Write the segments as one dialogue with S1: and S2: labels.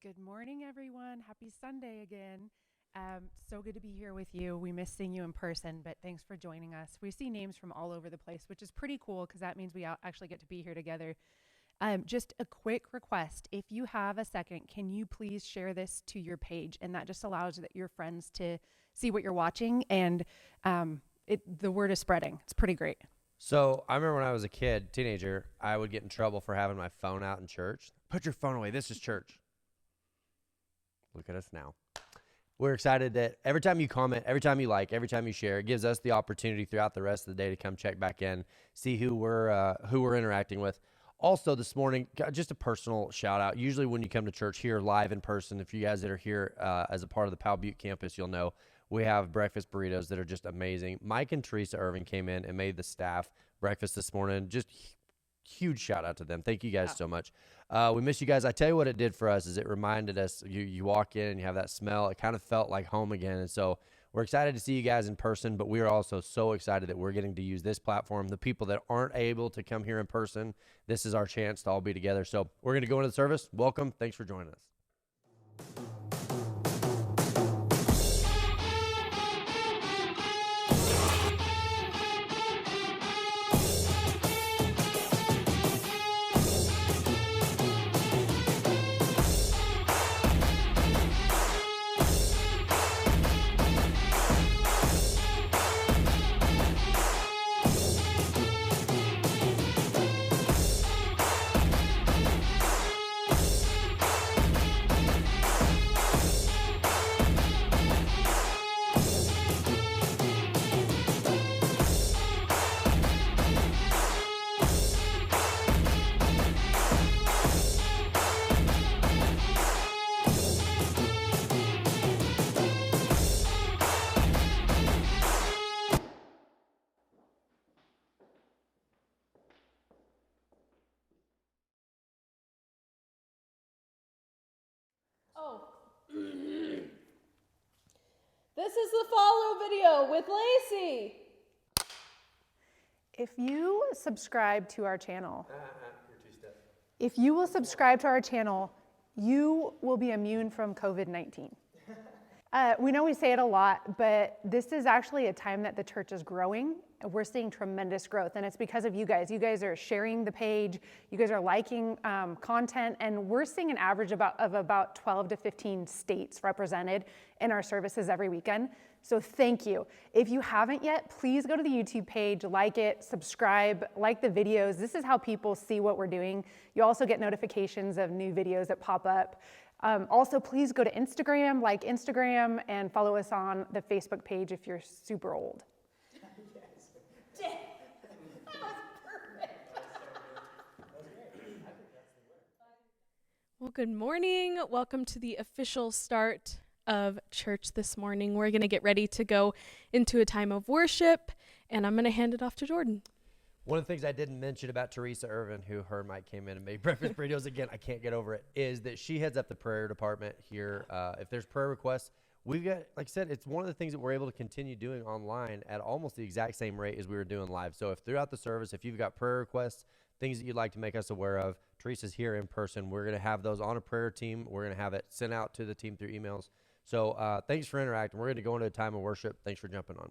S1: Good morning, everyone. Happy Sunday again. So good to be here with you. We miss seeing you in person, but thanks for joining us. We see names from all over the place, which is pretty cool because that means we actually get to be here together. Just a quick request. If you have a second, can you please share this to your page? And that just allows your friends to see what you're watching, and the word is spreading. It's pretty great.
S2: So I remember when I was a kid, teenager, I would get in trouble for having my phone out in church. Put your phone away. This is church. Look at us now. We're excited that every time you comment, every time you like, every time you share, it gives us the opportunity throughout the rest of the day to come check back in, see who we're interacting with. Also this morning, just a personal shout out. Usually when you come to church here live in person, if you guys that are here as a part of the Powell Butte campus, you'll know we have breakfast burritos that are just amazing. Mike and Teresa Irvin came in and made the staff breakfast this morning. Just huge shout out to them. Thank you guys so much. We miss you guys. I tell you what it did for us is it reminded us, you walk in and you have that smell. It kind of felt like home again. And so we're excited to see you guys in person, but we are also so excited that we're getting to use this platform. The people that aren't able to come here in person, this is our chance to all be together. So we're going to go into the service. Welcome. Thanks for joining us.
S3: This is the follow video with Lacey.
S1: If you subscribe to our channel, if you will subscribe to our channel, you will be immune from COVID-19. We know we say it a lot, but this is actually a time that the church is growing. We're seeing tremendous growth, and it's because of you guys. You guys are sharing the page, you guys are liking content, and we're seeing an average of about 12 to 15 states represented in our services every weekend. So thank you. If you haven't yet, please go to the YouTube page, like it, subscribe, like the videos. This is how people see what we're doing. You also get notifications of new videos that pop up. Also, please go to Instagram, like Instagram, and follow us on the Facebook page if you're super old.
S3: That was perfect.
S4: Well, good morning. Welcome to the official start of church this morning. We're going to get ready to go into a time of worship, and I'm going to hand it off to Jordan.
S2: One of the things I didn't mention about Teresa Irvin, who her Mike came in and made breakfast burritos again, I can't get over it, is that she heads up the prayer department here. If there's prayer requests, we've got, like I said, it's one of the things that we're able to continue doing online at almost the exact same rate as we were doing live. So if throughout the service, if you've got prayer requests, things that you'd like to make us aware of, Teresa's here in person. We're going to have those on a prayer team. We're going to have it sent out to the team through emails. So thanks for interacting. We're going to go into a time of worship. Thanks for jumping on.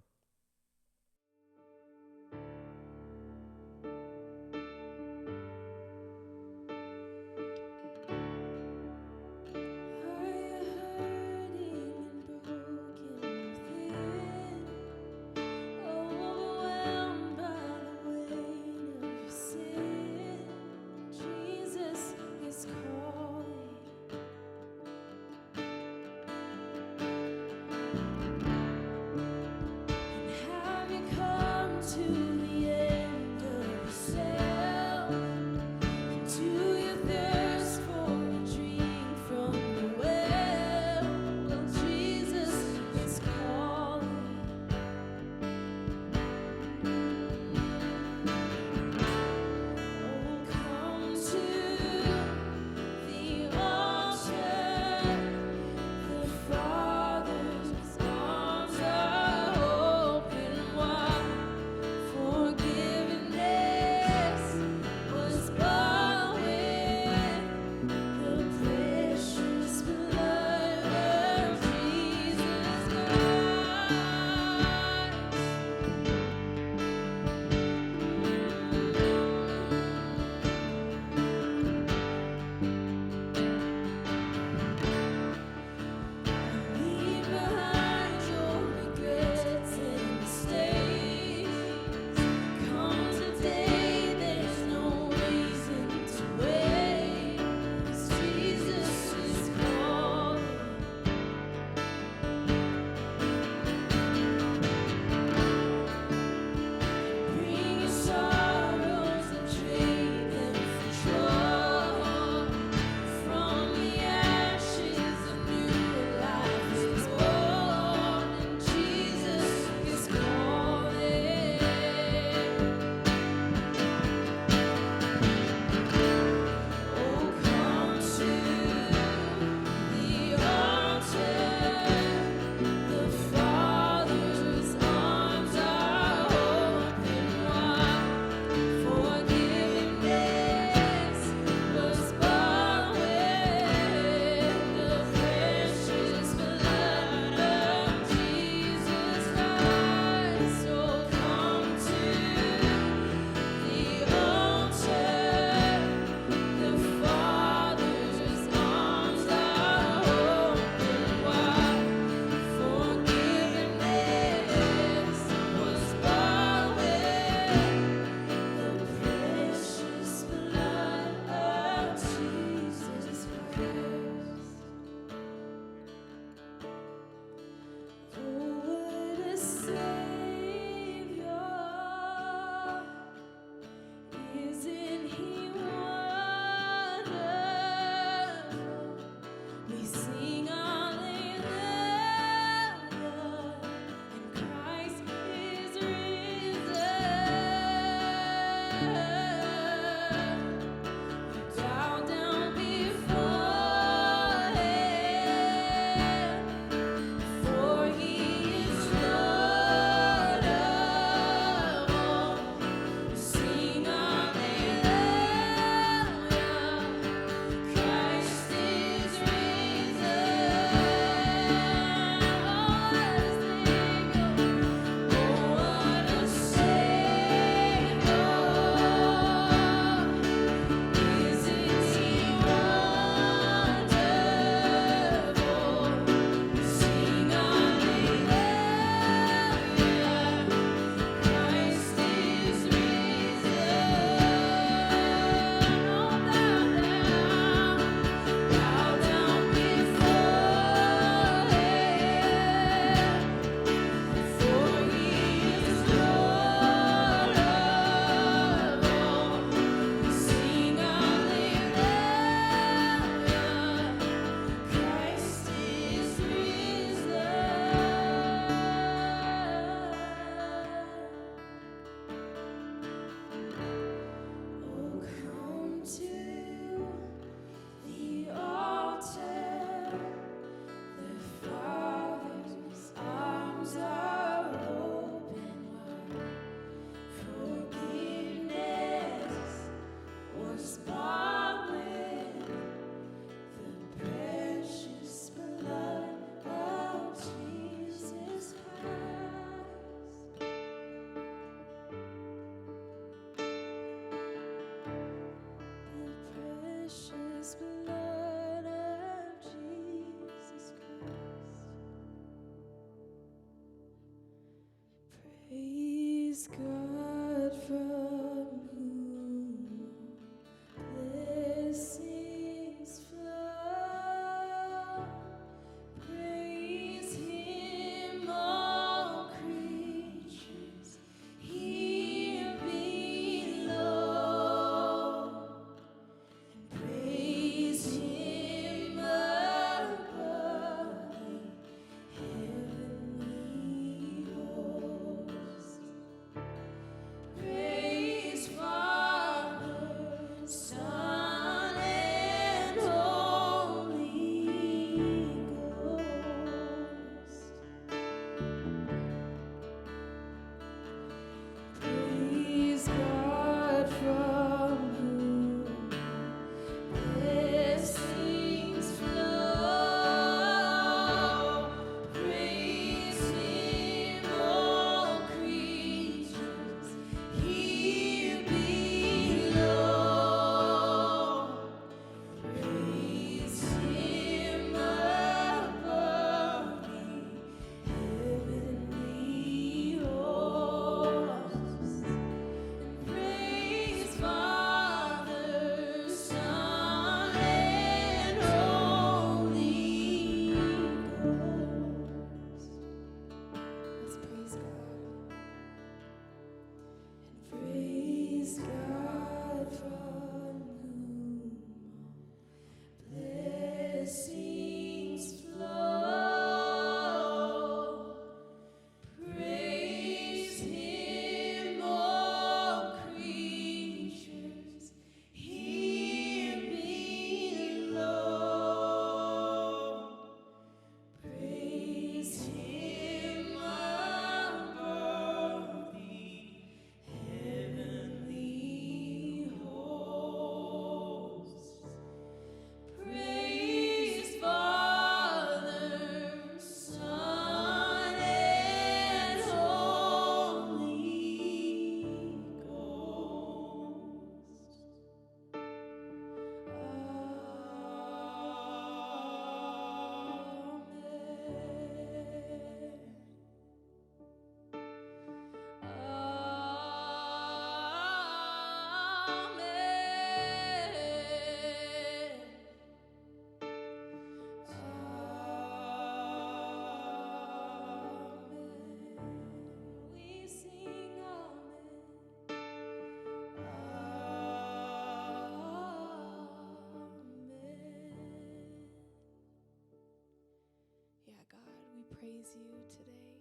S4: praise you today.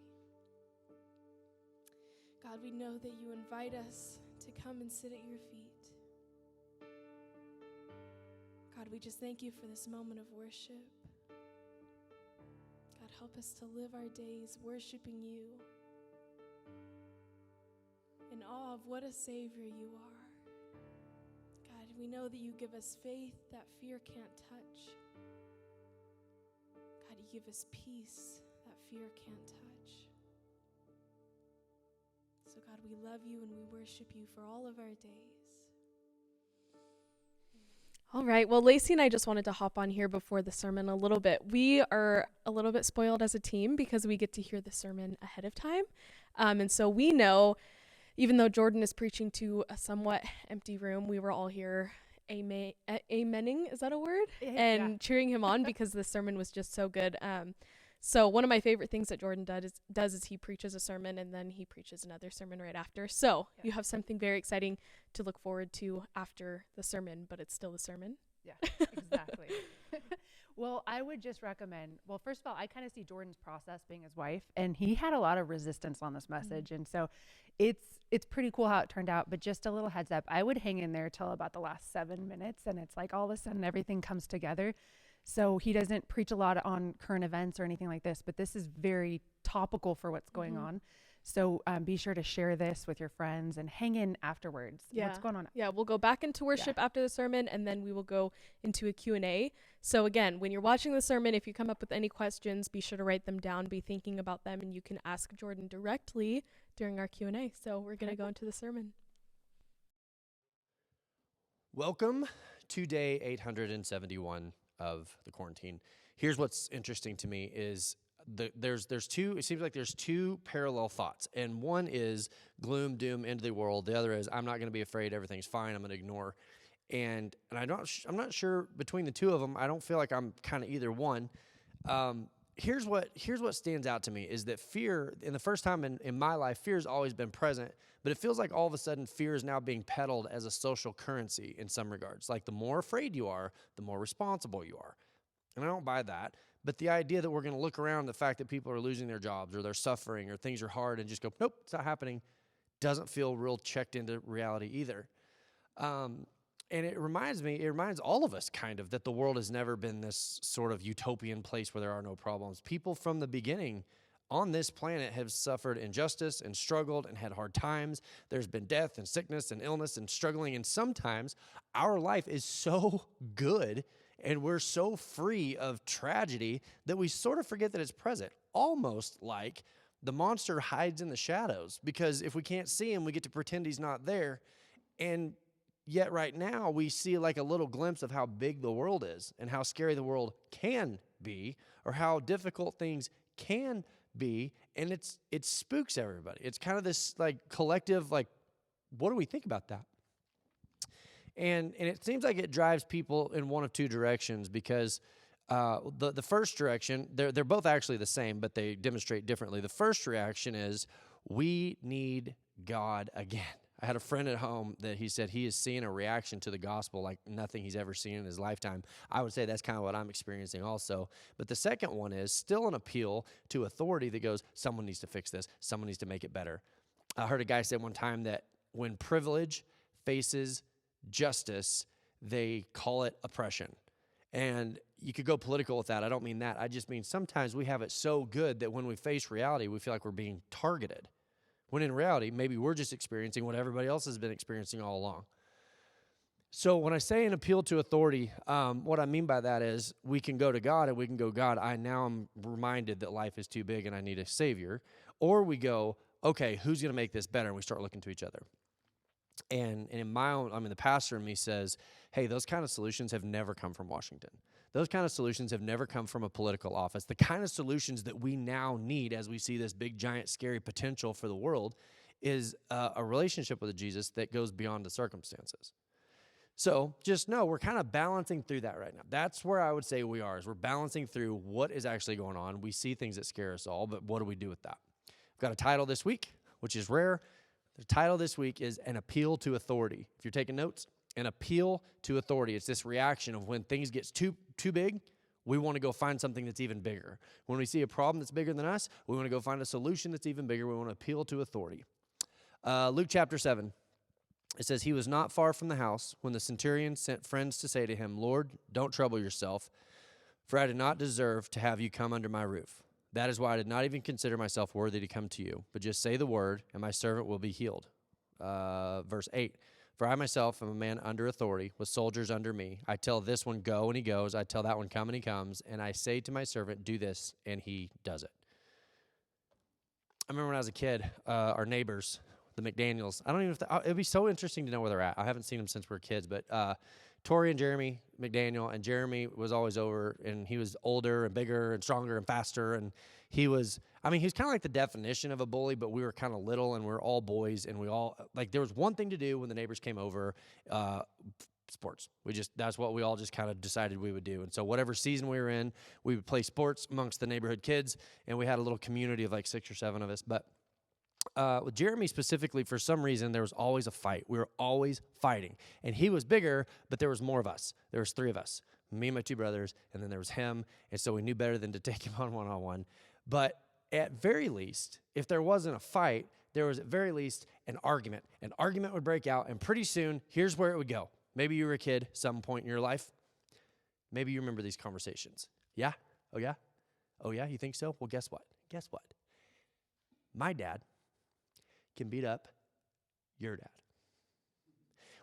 S4: God, we know that you invite us to come and sit at your feet. God, we just thank you for this moment of worship. God, help us to live our days worshiping you in awe of what a Savior you are. God, we know that you give us faith that fear can't touch. God, you give us peace that fear can't touch. So God, we love you and we worship you for all of our days. All right, well, Lacey and I just wanted to hop on here before the sermon a little bit. We are a little bit spoiled as a team because we get to hear the sermon ahead of time. And so we know, even though Jordan is preaching to a somewhat empty room, we were all here amening, is that a word? And cheering him on because the sermon was just so good. So one of my favorite things that Jordan does is he preaches a sermon and then he preaches another sermon right after. So you have something very exciting to look forward to after the sermon, but it's still a sermon.
S1: Yeah, exactly. Well, I would just recommend, well, first of all, I kind of see Jordan's process being his wife, and he had a lot of resistance on this message. Mm-hmm. And so it's pretty cool how it turned out, but just a little heads up, I would hang in there till about the last 7 minutes, and it's like all of a sudden everything comes together. So he doesn't preach a lot on current events or anything like this, but this is very topical for what's going on. So be sure to share this with your friends and hang in afterwards.
S4: Yeah.
S1: What's going on?
S4: Yeah, we'll go back into worship after the sermon, and then we will go into a Q&A. So again, when you're watching the sermon, if you come up with any questions, be sure to write them down, be thinking about them, and you can ask Jordan directly during our Q&A. So we're going to go into the sermon.
S2: Welcome to day 871 of the quarantine. Here's what's interesting to me is there's two, it seems like there's two parallel thoughts. And one is gloom, doom, end of the world. The other is I'm not going to be afraid. Everything's fine. I'm going to ignore. And I'm not sure between the two of them. I don't feel like I'm kind of either one. Here's what stands out to me is that fear, in the first time in my life, fear has always been present, but it feels like all of a sudden fear is now being peddled as a social currency in some regards. Like the more afraid you are, the more responsible you are. And I don't buy that. But the idea that we're going to look around the fact that people are losing their jobs or they're suffering or things are hard and just go, nope, it's not happening, doesn't feel real checked into reality either. And it reminds all of us kind of that the world has never been this sort of utopian place where there are no problems. People from the beginning on this planet have suffered injustice and struggled and had hard times. There's been death and sickness and illness and struggling. And sometimes our life is so good and we're so free of tragedy that we sort of forget that it's present, almost like the monster hides in the shadows, because if we can't see him, we get to pretend he's not there. And yet right now we see like a little glimpse of how big the world is and how scary the world can be or how difficult things can be. And it spooks everybody. It's kind of this like collective, like, what do we think about that? And it seems like it drives people in one of two directions because the first direction, they're both actually the same, but they demonstrate differently. The first reaction is, we need God again. I had a friend at home that he said he is seeing a reaction to the gospel like nothing he's ever seen in his lifetime. I would say that's kind of what I'm experiencing also. But the second one is still an appeal to authority that goes, someone needs to fix this. Someone needs to make it better. I heard a guy say one time that when privilege faces justice, they call it oppression. And you could go political with that. I don't mean that. I just mean sometimes we have it so good that when we face reality, we feel like we're being targeted. When in reality, maybe we're just experiencing what everybody else has been experiencing all along. So when I say an appeal to authority, what I mean by that is we can go to God and we can go, God, I'm reminded that life is too big and I need a savior. Or we go, okay, who's going to make this better? And we start looking to each other. And in my own, the pastor in me says, hey, those kind of solutions have never come from Washington. Those kind of solutions have never come from a political office. The kind of solutions that we now need as we see this big, giant, scary potential for the world is a relationship with Jesus that goes beyond the circumstances. So just know we're kind of balancing through that right now. That's where I would say we are, is we're balancing through what is actually going on. We see things that scare us all, but what do we do with that? I've got a title this week, which is rare. The title this week is An Appeal to Authority. If you're taking notes, an appeal to authority. It's this reaction of when things get too big, We want to go find something that's even bigger. When we see a problem that's bigger than us, we want to go find a solution that's even bigger. We want to appeal to authority. Luke chapter 7, it says, he was not far from the house when the centurion sent friends to say to him, Lord, don't trouble yourself, for I did not deserve to have you come under my roof. That is why I did not even consider myself worthy to come to you, but just say the word, and my servant will be healed. Verse 8, for I myself am a man under authority, with soldiers under me. I tell this one, go, and he goes. I tell that one, come, and he comes. And I say to my servant, do this, and he does it. I remember when I was a kid, our neighbors, the McDaniels, I don't even know if it'd be so interesting to know where they're at. I haven't seen them since we were kids, but Tori and Jeremy McDaniel, and Jeremy was always over, and he was older and bigger and stronger and faster, and he was kind of like the definition of a bully, but we were kind of little, and we were all boys, and we all, like, there was one thing to do when the neighbors came over, sports. That's what we all just kind of decided we would do, and so whatever season we were in, we would play sports amongst the neighborhood kids, and we had a little community of like 6 or 7 of us, but with Jeremy specifically, for some reason, there was always a fight. We were always fighting. And he was bigger, but there was more of us. There was 3 of us, me and my 2 brothers, and then there was him. And so we knew better than to take him on one-on-one. But at very least, if there wasn't a fight, there was at very least an argument. An argument would break out, and pretty soon, here's where it would go. Maybe you were a kid some point in your life. Maybe you remember these conversations. Yeah? Oh, yeah? Oh, yeah? You think so? Well, guess what? Guess what? My dad can beat up your dad.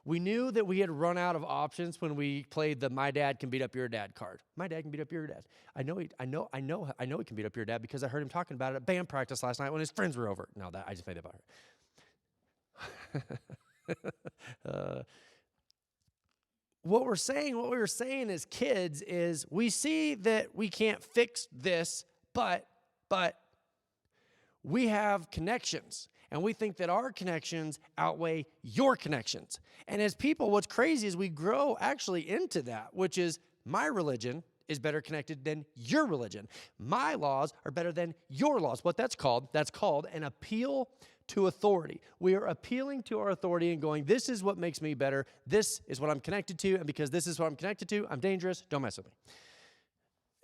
S2: We knew that we had run out of options when we played the "My dad can beat up your dad" card. My dad can beat up your dad. I know he can beat up your dad because I heard him talking about it at band practice last night when his friends were over. No, I just made that up. What we were saying as kids is we see that we can't fix this, but we have connections. And we think that our connections outweigh your connections. And as people, what's crazy is we grow actually into that, which is my religion is better connected than your religion. My laws are better than your laws. What that's called an appeal to authority. We are appealing to our authority and going, this is what makes me better. This is what I'm connected to. And because this is what I'm connected to, I'm dangerous. Don't mess with me.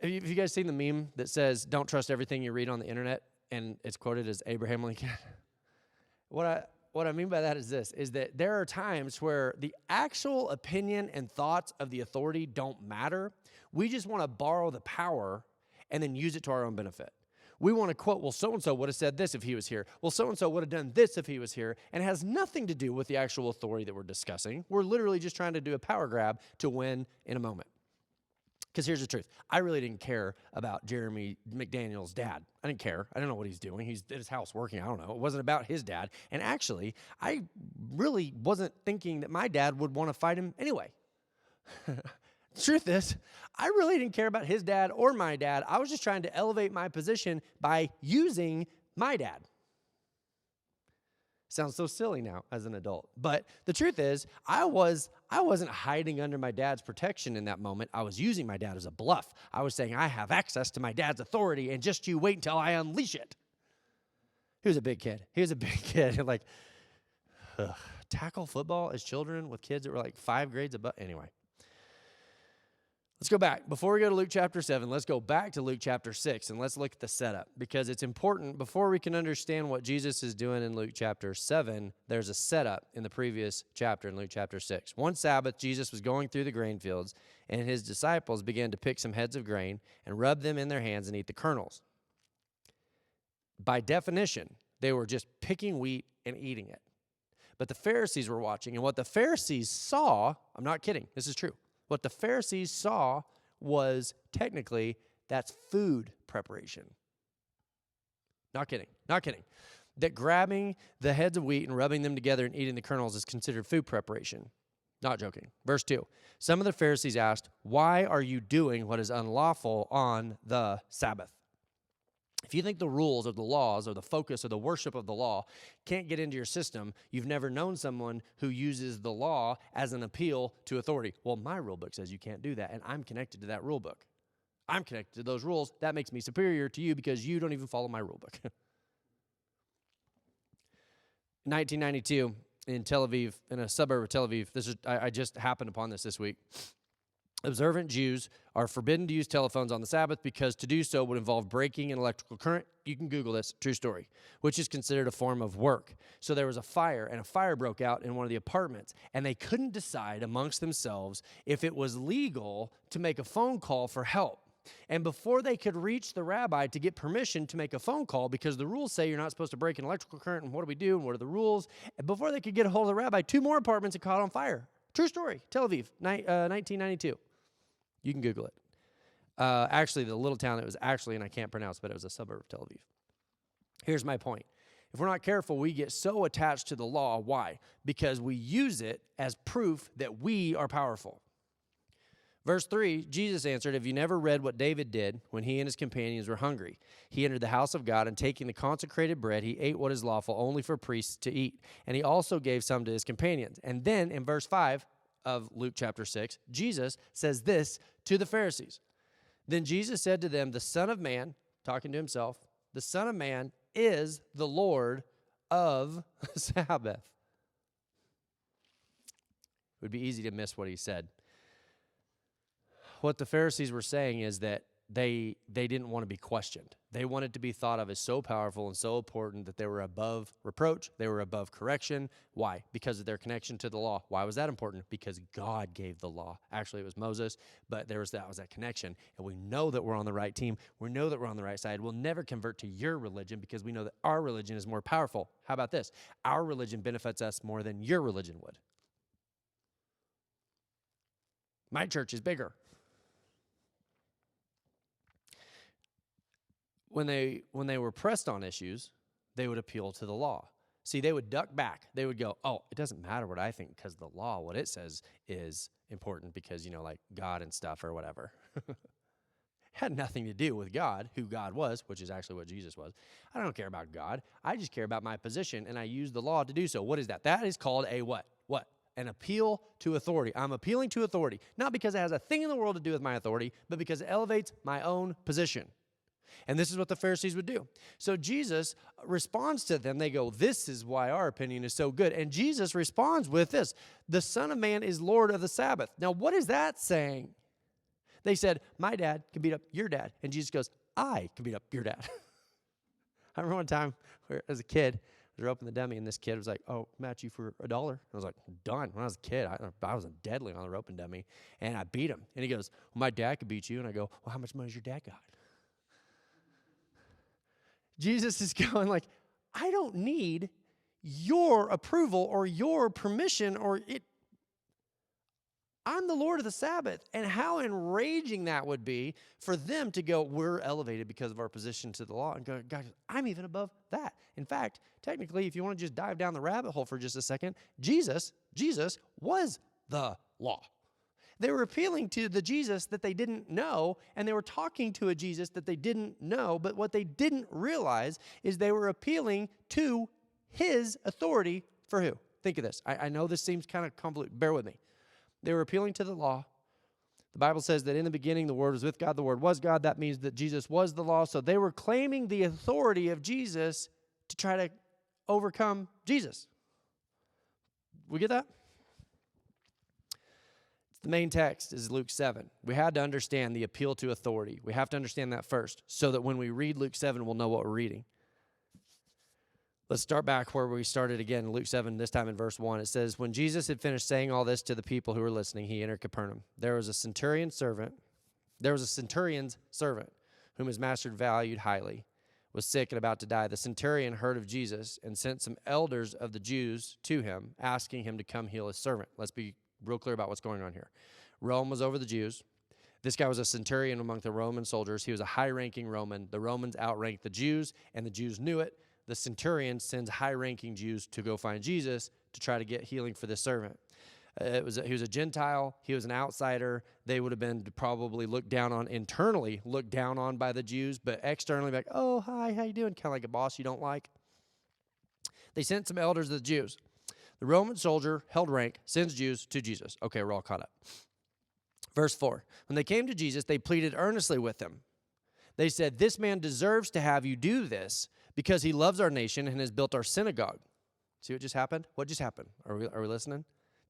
S2: Have you guys seen the meme that says, don't trust everything you read on the internet? And it's quoted as Abraham Lincoln. What I mean by that is this, is that there are times where the actual opinion and thoughts of the authority don't matter. We just want to borrow the power and then use it to our own benefit. We want to quote, well, so-and-so would have said this if he was here. Well, so-and-so would have done this if he was here. And it has nothing to do with the actual authority that we're discussing. We're literally just trying to do a power grab to win in a moment. Because here's the truth. I really didn't care about Jeremy McDaniel's dad. I didn't care. I don't know what he's doing. He's at his house working. I don't know. It wasn't about his dad. And actually, I really wasn't thinking that my dad would want to fight him anyway. Truth is, I really didn't care about his dad or my dad. I was just trying to elevate my position by using my dad. Sounds so silly now as an adult. But the truth is, I wasn't hiding under my dad's protection in that moment. I was using my dad as a bluff. I was saying, I have access to my dad's authority, and just you wait until I unleash it. He was a big kid. Like, tackle football as children with kids that were like 5 grades above. Anyway. Let's go back. Before we go to Luke chapter 7, let's go back to Luke chapter 6, and let's look at the setup, because it's important. Before we can understand what Jesus is doing in Luke chapter 7, there's a setup in the previous chapter in Luke chapter 6. One Sabbath, Jesus was going through the grain fields, and his disciples began to pick some heads of grain and rub them in their hands and eat the kernels. By definition, they were just picking wheat and eating it. But the Pharisees were watching, and what the Pharisees saw, I'm not kidding, this is true. What the Pharisees saw was technically that's food preparation. Not kidding. That grabbing the heads of wheat and rubbing them together and eating the kernels is considered food preparation. Not joking. Verse 2. Some of the Pharisees asked, why are you doing what is unlawful on the Sabbath? If you think the rules or the laws or the focus or the worship of the law can't get into your system, you've never known someone who uses the law as an appeal to authority. Well, my rule book says you can't do that, and I'm connected to that rule book. I'm connected to those rules. That makes me superior to you because you don't even follow my rule book. 1992 in Tel Aviv, in a suburb of Tel Aviv, I just happened upon this week. Observant Jews are forbidden to use telephones on the Sabbath because to do so would involve breaking an electrical current. You can Google this, true story, which is considered a form of work. So there was a fire, and a fire broke out in one of the apartments, and they couldn't decide amongst themselves if it was legal to make a phone call for help. And before they could reach the rabbi to get permission to make a phone call, because the rules say you're not supposed to break an electrical current, and what do we do, and what are the rules? And before they could get a hold of the rabbi, 2 more apartments had caught on fire. True story, Tel Aviv, 1992. You can Google it. Actually, the little town it was actually, and I can't pronounce, but it was a suburb of Tel Aviv. Here's my point. If we're not careful, we get so attached to the law. Why? Because we use it as proof that we are powerful. Verse 3, Jesus answered, "Have you never read what David did when he and his companions were hungry? He entered the house of God, and taking the consecrated bread, he ate what is lawful only for priests to eat. And he also gave some to his companions." And then in verse 5 of Luke chapter 6, Jesus says this to the Pharisees. "Then Jesus said to them, the Son of Man," talking to himself, "the Son of Man is the Lord of the Sabbath." It would be easy to miss what he said. What the Pharisees were saying is that they didn't want to be questioned. They wanted to be thought of as so powerful and so important that they were above reproach. They were above correction. Why? Because of their connection to the law. Why was that important? Because God gave the law. Actually, it was Moses, but that was that connection. And we know that we're on the right team. We know that we're on the right side. We'll never convert to your religion because we know that our religion is more powerful. How about this? Our religion benefits us more than your religion would. My church is bigger. When they were pressed on issues, they would appeal to the law. See, they would duck back. They would go, "Oh, it doesn't matter what I think because the law, what it says is important because, like God and stuff or whatever." Had nothing to do with God, who God was, which is actually what Jesus was. I don't care about God. I just care about my position, and I use the law to do so. What is that? That is called a what? What? An appeal to authority. I'm appealing to authority, not because it has a thing in the world to do with my authority, but because it elevates my own position. And this is what the Pharisees would do. So Jesus responds to them. They go, "This is why our opinion is so good." And Jesus responds with this: "The Son of Man is Lord of the Sabbath." Now, what is that saying? They said, "My dad can beat up your dad." And Jesus goes, "I can beat up your dad." I remember one time where, as a kid, I was roping the dummy, and this kid was like, "Oh, match you for $1." I was like, "Done." When I was a kid, I was deadly on the roping dummy, and I beat him. And he goes, "Well, my dad could beat you." And I go, "Well, how much money does your dad got?" Jesus is going like, I don't need your approval or your permission or it. I'm the Lord of the Sabbath. And how enraging that would be for them to go, "We're elevated because of our position to the law." And go, "God, I'm even above that." In fact, technically, if you want to just dive down the rabbit hole for just a second, Jesus was the law. They were appealing to the Jesus that they didn't know, and they were talking to a Jesus that they didn't know, but what they didn't realize is they were appealing to his authority for who? Think of this. I know this seems kind of convoluted. Bear with me. They were appealing to the law. The Bible says that in the beginning the Word was with God, the Word was God. That means that Jesus was the law. So they were claiming the authority of Jesus to try to overcome Jesus. We get that? The main text is Luke 7. We had to understand the appeal to authority. We have to understand that first so that when we read Luke 7, we'll know what we're reading. Let's start back where we started again in Luke 7, this time in verse 1. It says, "When Jesus had finished saying all this to the people who were listening, he entered Capernaum. There was a centurion's servant whom his master valued highly, was sick and about to die. The centurion heard of Jesus and sent some elders of the Jews to him, asking him to come heal his servant." Let's be real clear about what's going on here. Rome was over the Jews. This guy was a centurion among the Roman soldiers. He was a high-ranking Roman. The Romans outranked the Jews, and the Jews knew it. The centurion sends high-ranking Jews to go find Jesus to try to get healing for this servant. He was a Gentile. He was an outsider. They would have been probably internally looked down on by the Jews, but externally like, "Oh, hi, how you doing?" Kind of like a boss you don't like. They sent some elders of the Jews. The Roman soldier held rank, sends Jews to Jesus. Okay, we're all caught up. Verse 4, when they came to Jesus, they pleaded earnestly with him. They said, "This man deserves to have you do this because he loves our nation and has built our synagogue." See what just happened? What just happened? Are we listening?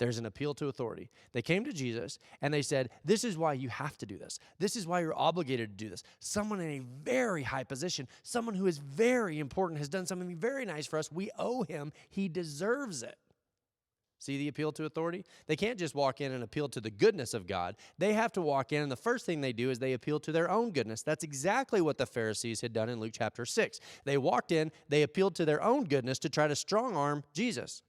S2: There's an appeal to authority. They came to Jesus and they said, this is why you have to do this. This is why you're obligated to do this. Someone in a very high position, someone who is very important, has done something very nice for us. We owe him. He deserves it. See the appeal to authority? They can't just walk in and appeal to the goodness of God. They have to walk in, and the first thing they do is they appeal to their own goodness. That's exactly what the Pharisees had done in Luke chapter 6. They walked in, they appealed to their own goodness to try to strong-arm Jesus.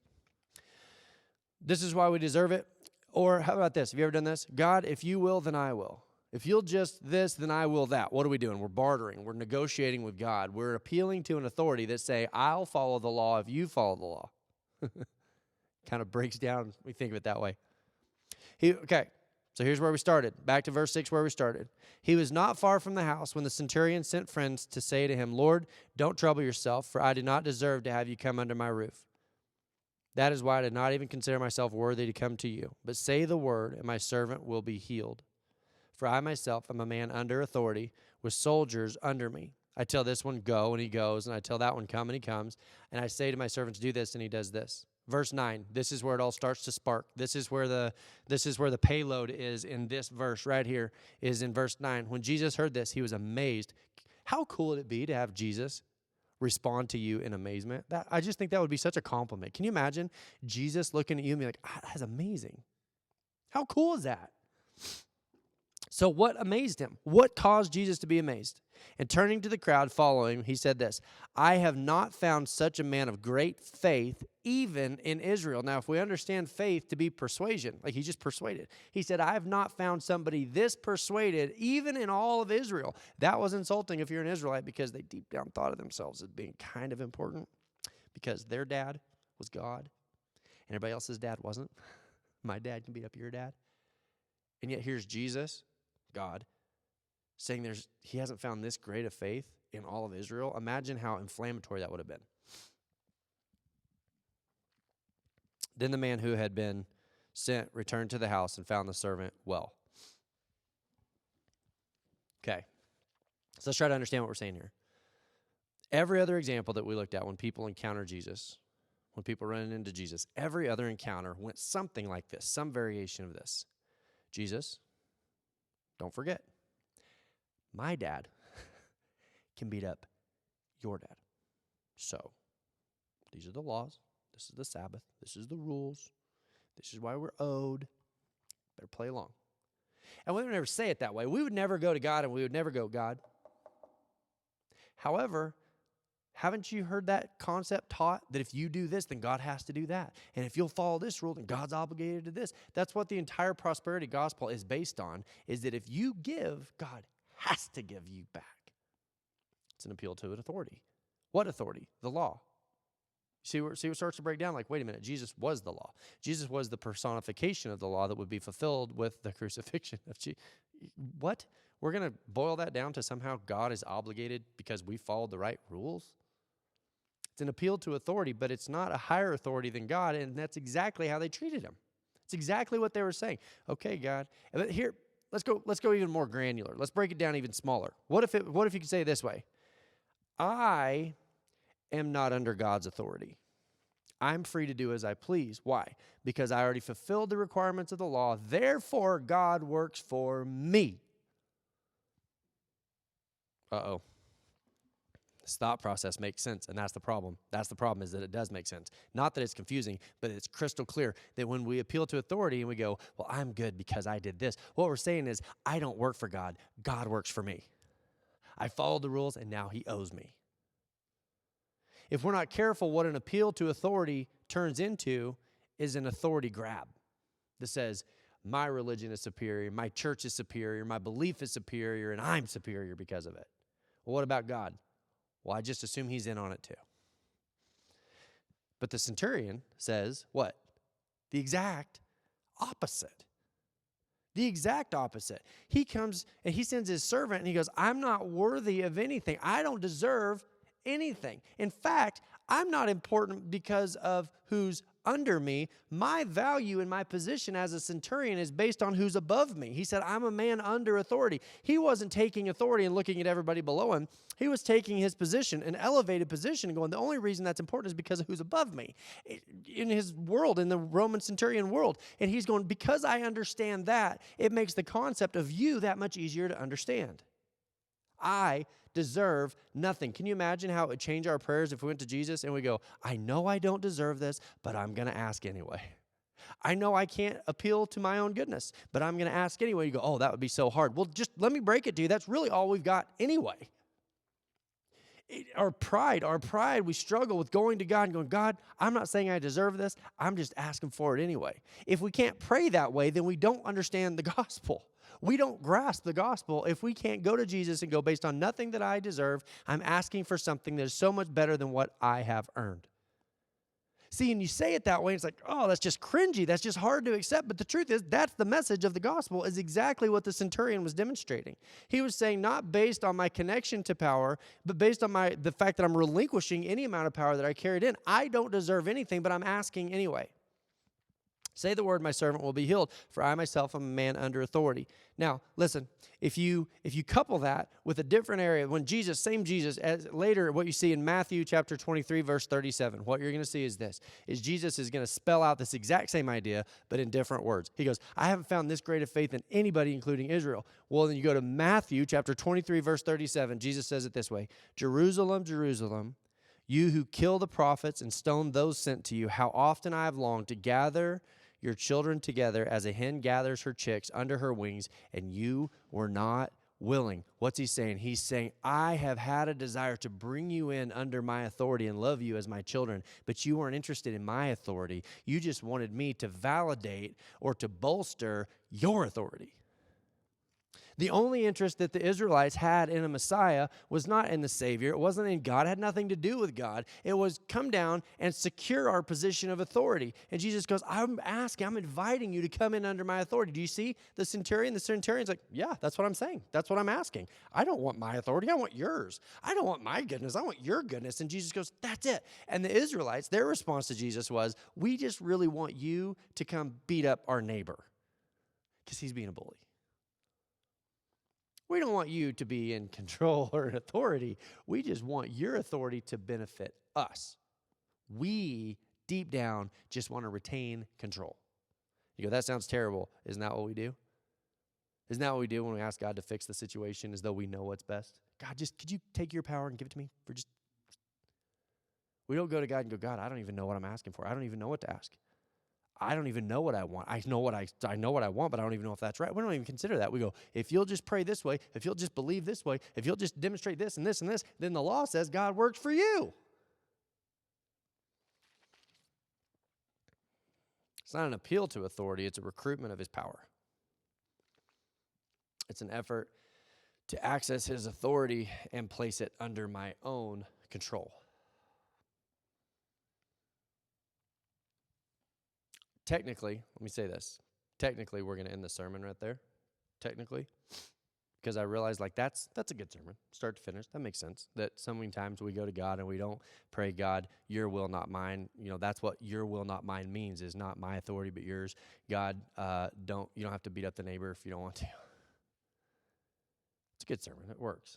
S2: This is why we deserve it. Or how about this? Have you ever done this? God, if you will, then I will. If you'll just this, then I will that. What are we doing? We're bartering. We're negotiating with God. We're appealing to an authority that say, I'll follow the law if you follow the law. Kind of breaks down. We think of it that way. Okay, so here's where we started. Back to verse 6 where we started. He was not far from the house when the centurion sent friends to say to him, Lord, don't trouble yourself, for I do not deserve to have you come under my roof. That is why I did not even consider myself worthy to come to you. But say the word, and my servant will be healed. For I myself am a man under authority, with soldiers under me. I tell this one, go, and he goes, and I tell that one, come, and he comes. And I say to my servants, do this, and he does this. Verse 9, this is where it all starts to spark. This is where the payload is in this verse right here, is in verse 9. When Jesus heard this, he was amazed. How cool would it be to have Jesus respond to you in amazement? I just think that would be such a compliment. Can you imagine Jesus looking at you and be like, that's amazing. How cool is that? So what amazed him? What caused Jesus to be amazed? And turning to the crowd following him, he said this, I have not found such a man of great faith even in Israel. Now, if we understand faith to be persuasion, like he just persuaded. He said, I have not found somebody this persuaded even in all of Israel. That was insulting if you're an Israelite because they deep down thought of themselves as being kind of important because their dad was God and everybody else's dad wasn't. My dad can beat up your dad. And yet here's Jesus, God, saying he hasn't found this great of faith in all of Israel. Imagine how inflammatory that would have been. Then the man who had been sent returned to the house and found the servant well. Okay, so let's try to understand what we're saying here. Every other example that we looked at when people encounter Jesus, when people run into Jesus, every other encounter went something like this, some variation of this. Jesus, don't forget, my dad can beat up your dad. So, these are the laws. This is the Sabbath. This is the rules. This is why we're owed. Better play along. And we would never say it that way. We would never go to God and we would never go, God. However, haven't you heard that concept taught that if you do this, then God has to do that? And if you'll follow this rule, then God's obligated to this. That's what the entire prosperity gospel is based on, is that if you give, God has to give you back. It's an appeal to an authority. What authority? The law. See what starts to break down? Like, wait a minute, Jesus was the law. Jesus was the personification of the law that would be fulfilled with the crucifixion of Jesus. What? We're going to boil that down to somehow God is obligated because we followed the right rules? It's an appeal to authority, but it's not a higher authority than God, and that's exactly how they treated him. It's exactly what they were saying. Okay, God. But here, let's go even more granular. Let's break it down even smaller. What if you could say it this way? I am not under God's authority. I'm free to do as I please. Why? Because I already fulfilled the requirements of the law. Therefore, God works for me. Uh-oh. This thought process makes sense, and that's the problem. That's the problem, is that it does make sense. Not that it's confusing, but it's crystal clear that when we appeal to authority and we go, well, I'm good because I did this, what we're saying is, I don't work for God. God works for me. I followed the rules, and now he owes me. If we're not careful, what an appeal to authority turns into is an authority grab that says, my religion is superior, my church is superior, my belief is superior, and I'm superior because of it. Well, what about God? Well, I just assume he's in on it too. But the centurion says, what? The exact opposite. The exact opposite. He comes and he sends his servant and he goes, I'm not worthy of anything. I don't deserve anything. In fact, I'm not important because of who's under me. My value and my position as a centurion is based on who's above me. He said, I'm a man under authority. He wasn't taking authority and looking at everybody below him. He was taking his position, an elevated position, and going, the only reason that's important is because of who's above me in his world, in the Roman centurion world. And he's going, because I understand that, it makes the concept of you that much easier to understand. I deserve nothing. Can you imagine how it would change our prayers if we went to Jesus and we go, I know I don't deserve this, but I'm going to ask anyway. I know I can't appeal to my own goodness, but I'm going to ask anyway. You go, oh, that would be so hard. Well, just let me break it to you. That's really all we've got anyway. Our pride, we struggle with going to God and going, God, I'm not saying I deserve this. I'm just asking for it anyway. If we can't pray that way, then we don't understand the gospel. We don't grasp the gospel if we can't go to Jesus and go, based on nothing that I deserve, I'm asking for something that is so much better than what I have earned. See, and you say it that way, it's like, oh, that's just cringy. That's just hard to accept. But the truth is, that's the message of the gospel, is exactly what the centurion was demonstrating. He was saying, not based on my connection to power, but based on the fact that I'm relinquishing any amount of power that I carried in. I don't deserve anything, but I'm asking anyway. Say the word, my servant will be healed, for I myself am a man under authority. Now, listen, if you couple that with a different area, when Jesus, same Jesus, as later what you see in Matthew chapter 23, verse 37, what you're going to see is this, is Jesus is going to spell out this exact same idea, but in different words. He goes, I haven't found this great of faith in anybody, including Israel. Well, then you go to Matthew chapter 23, verse 37, Jesus says it this way, Jerusalem, Jerusalem, you who kill the prophets and stone those sent to you, how often I have longed to gather your children together as a hen gathers her chicks under her wings, and you were not willing. What's he saying? He's saying, I have had a desire to bring you in under my authority and love you as my children, but you weren't interested in my authority. You just wanted me to validate or to bolster your authority. The only interest that the Israelites had in a Messiah was not in the Savior. It wasn't in God. It had nothing to do with God. It was come down and secure our position of authority. And Jesus goes, I'm inviting you to come in under my authority. Do you see the centurion? The centurion's like, yeah, that's what I'm saying. That's what I'm asking. I don't want my authority. I want yours. I don't want my goodness. I want your goodness. And Jesus goes, that's it. And the Israelites, their response to Jesus was, we just really want you to come beat up our neighbor because he's being a bully. We don't want you to be in control or in authority. We just want your authority to benefit us. We, deep down, just want to retain control. You go, that sounds terrible. Isn't that what we do? Isn't that what we do when we ask God to fix the situation as though we know what's best? God, just could you take your power and give it to me? We don't go to God and go, God, I don't even know what I'm asking for. I don't even know what to ask. I don't even know what I want. I know what I want, but I don't even know if that's right. We don't even consider that. We go, if you'll just pray this way, if you'll just believe this way, if you'll just demonstrate this and this and this, then the law says God works for you. It's not an appeal to authority. It's a recruitment of his power. It's an effort to access his authority and place it under my own control. Technically, let me say this. Technically, we're going to end the sermon right there. Technically. Because I realized, that's a good sermon, start to finish. That makes sense. That so many times we go to God and we don't pray, God, your will, not mine. That's what your will, not mine means, is not my authority, but yours. God, you don't have to beat up the neighbor if you don't want to. It's a good sermon. It works.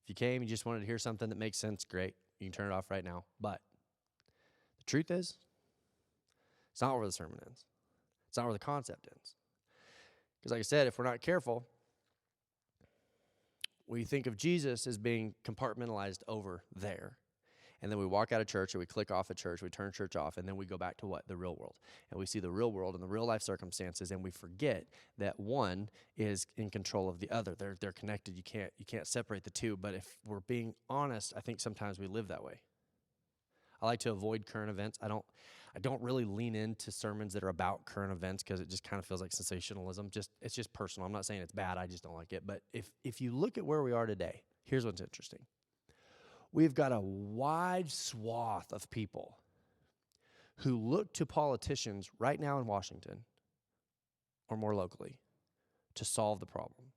S2: If you came, you just wanted to hear something that makes sense, great. You can turn it off right now. But the truth is, it's not where the sermon ends. It's not where the concept ends. Because like I said, if we're not careful, we think of Jesus as being compartmentalized over there. And then we walk out of church or we click off at church, we turn church off, and then we go back to what? The real world. And we see the real world and the real life circumstances, and we forget that one is in control of the other. They're connected. You can't separate the two. But if we're being honest, I think sometimes we live that way. I like to avoid current events. I don't really lean into sermons that are about current events because it just kind of feels like sensationalism. It's just personal. I'm not saying it's bad. I just don't like it. But if you look at where we are today, here's what's interesting. We've got a wide swath of people who look to politicians right now in Washington or more locally to solve the problem.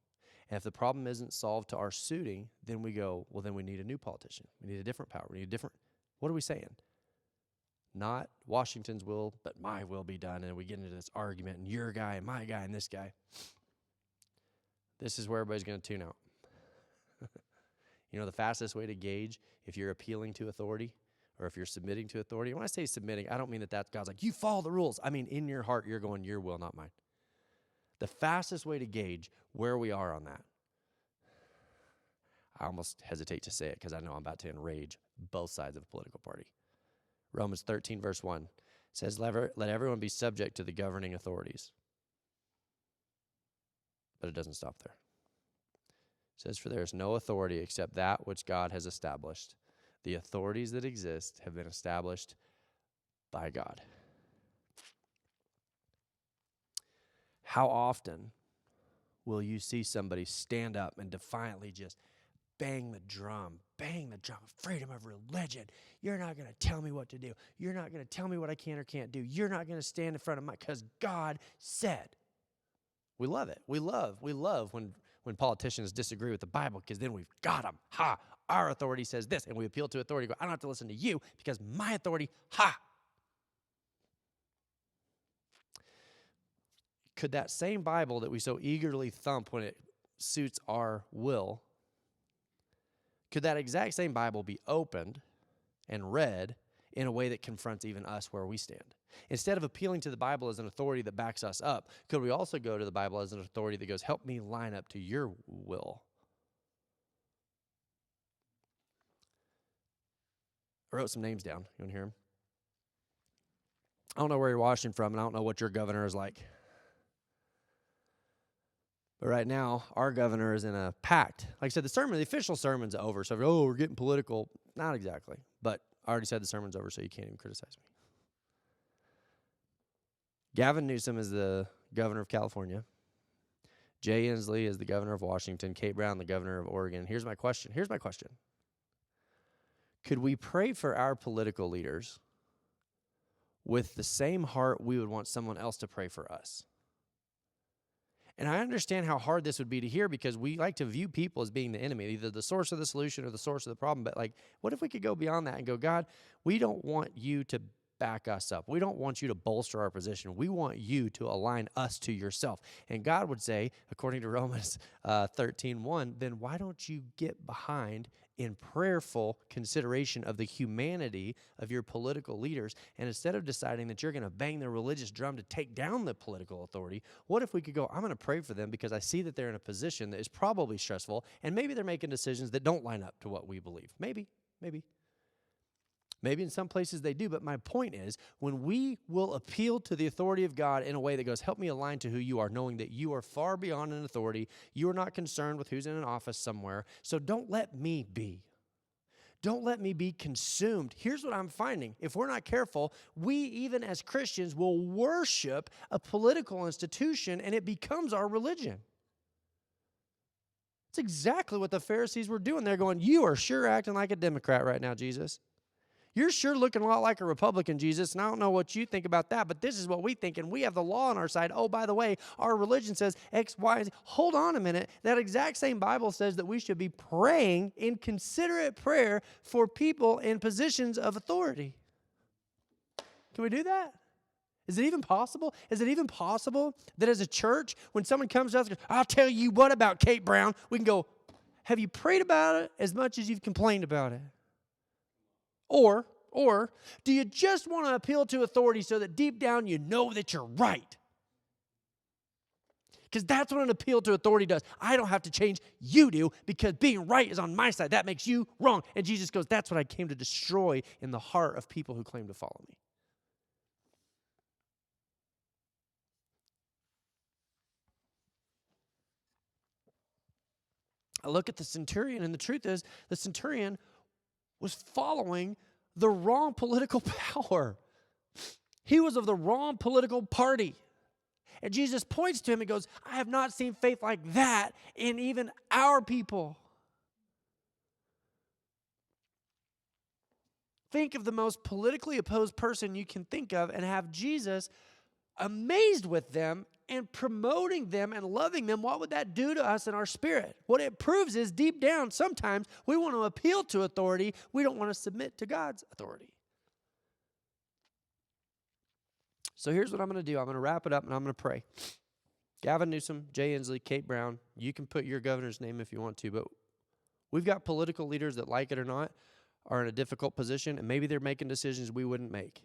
S2: And if the problem isn't solved to our suiting, then we go, well, then we need a new politician. We need a different power. We need a different. What are we saying? Not Washington's will, but my will be done. And we get into this argument, and your guy and my guy and this guy. This is where everybody's going to tune out. You know, the fastest way to gauge if you're appealing to authority or if you're submitting to authority. When I say submitting, I don't mean that God's like, you follow the rules. I mean, in your heart, you're going, your will, not mine. The fastest way to gauge where we are on that, I almost hesitate to say it because I know I'm about to enrage both sides of a political party. Romans 13, verse 1 says, let everyone be subject to the governing authorities. But it doesn't stop there. It says, for there is no authority except that which God has established. The authorities that exist have been established by God. How often will you see somebody stand up and defiantly just bang the drum, freedom of religion. You're not going to tell me what to do. You're not going to tell me what I can or can't do. You're not going to stand in front of because God said. We love it. We love when politicians disagree with the Bible because then we've got them. Ha! Our authority says this, and we appeal to authority. Go, I don't have to listen to you because my authority, ha! Could that same Bible that we so eagerly thump when it suits our will, could that exact same Bible be opened and read in a way that confronts even us where we stand? Instead of appealing to the Bible as an authority that backs us up, could we also go to the Bible as an authority that goes, help me line up to your will? I wrote some names down. You want to hear them? I don't know where you're watching from, and I don't know what your governor is like. But right now, our governor is in a pact. Like I said, the official sermon's over. So, we're getting political. Not exactly. But I already said the sermon's over, so you can't even criticize me. Gavin Newsom is the governor of California. Jay Inslee is the governor of Washington. Kate Brown, the governor of Oregon. Here's my question. Could we pray for our political leaders with the same heart we would want someone else to pray for us? And I understand how hard this would be to hear because we like to view people as being the enemy, either the source of the solution or the source of the problem. But what if we could go beyond that and go, God, we don't want you to back us up. We don't want you to bolster our position. We want you to align us to yourself. And God would say, according to Romans 13:1, then why don't you get behind in prayerful consideration of the humanity of your political leaders, and instead of deciding that you're going to bang the religious drum to take down the political authority, what if we could go, I'm going to pray for them because I see that they're in a position that is probably stressful, and maybe they're making decisions that don't line up to what we believe. Maybe in some places they do, but my point is, when we will appeal to the authority of God in a way that goes, help me align to who you are, knowing that you are far beyond an authority, you are not concerned with who's in an office somewhere, so don't let me be. Don't let me be consumed. Here's what I'm finding. If we're not careful, we, even as Christians, will worship a political institution, and it becomes our religion. It's exactly what the Pharisees were doing. They're going, you are sure acting like a Democrat right now, Jesus. You're sure looking a lot like a Republican, Jesus, and I don't know what you think about that, but this is what we think, and we have the law on our side. Oh, by the way, our religion says X, Y, Z. Hold on a minute. That exact same Bible says that we should be praying in considerate prayer for people in positions of authority. Can we do that? Is it even possible? Is it even possible that as a church, when someone comes to us and goes, I'll tell you what about Kate Brown, we can go, have you prayed about it as much as you've complained about it? Or do you just want to appeal to authority so that deep down you know that you're right? Because that's what an appeal to authority does. I don't have to change, you do, because being right is on my side. That makes you wrong. And Jesus goes, that's what I came to destroy in the heart of people who claim to follow me. I look at the centurion, and the truth is, the centurion was following the wrong political power. He was of the wrong political party. And Jesus points to him and goes, I have not seen faith like that in even our people. Think of the most politically opposed person you can think of and have Jesus amazed with them and promoting them and loving them. What would that do to us in our spirit? What it proves is deep down, sometimes we want to appeal to authority. We don't want to submit to God's authority. So here's what I'm going to do. I'm going to wrap it up, and I'm going to pray. Gavin Newsom, Jay Inslee, Kate Brown, you can put your governor's name if you want to, but we've got political leaders that, like it or not, are in a difficult position, and maybe they're making decisions we wouldn't make.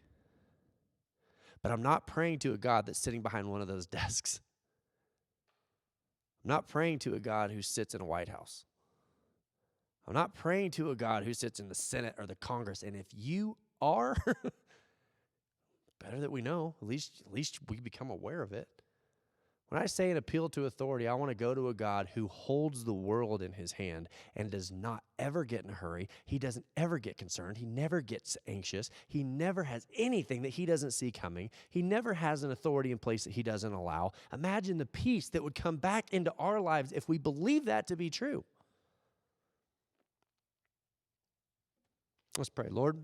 S2: But I'm not praying to a God that's sitting behind one of those desks. I'm not praying to a God who sits in a White House. I'm not praying to a God who sits in the Senate or the Congress. And if you are, better that we know. At least we become aware of it. When I say an appeal to authority, I want to go to a God who holds the world in his hand and does not ever get in a hurry. He doesn't ever get concerned. He never gets anxious. He never has anything that he doesn't see coming. He never has an authority in place that he doesn't allow. Imagine the peace that would come back into our lives if we believe that to be true. Let's pray. Lord,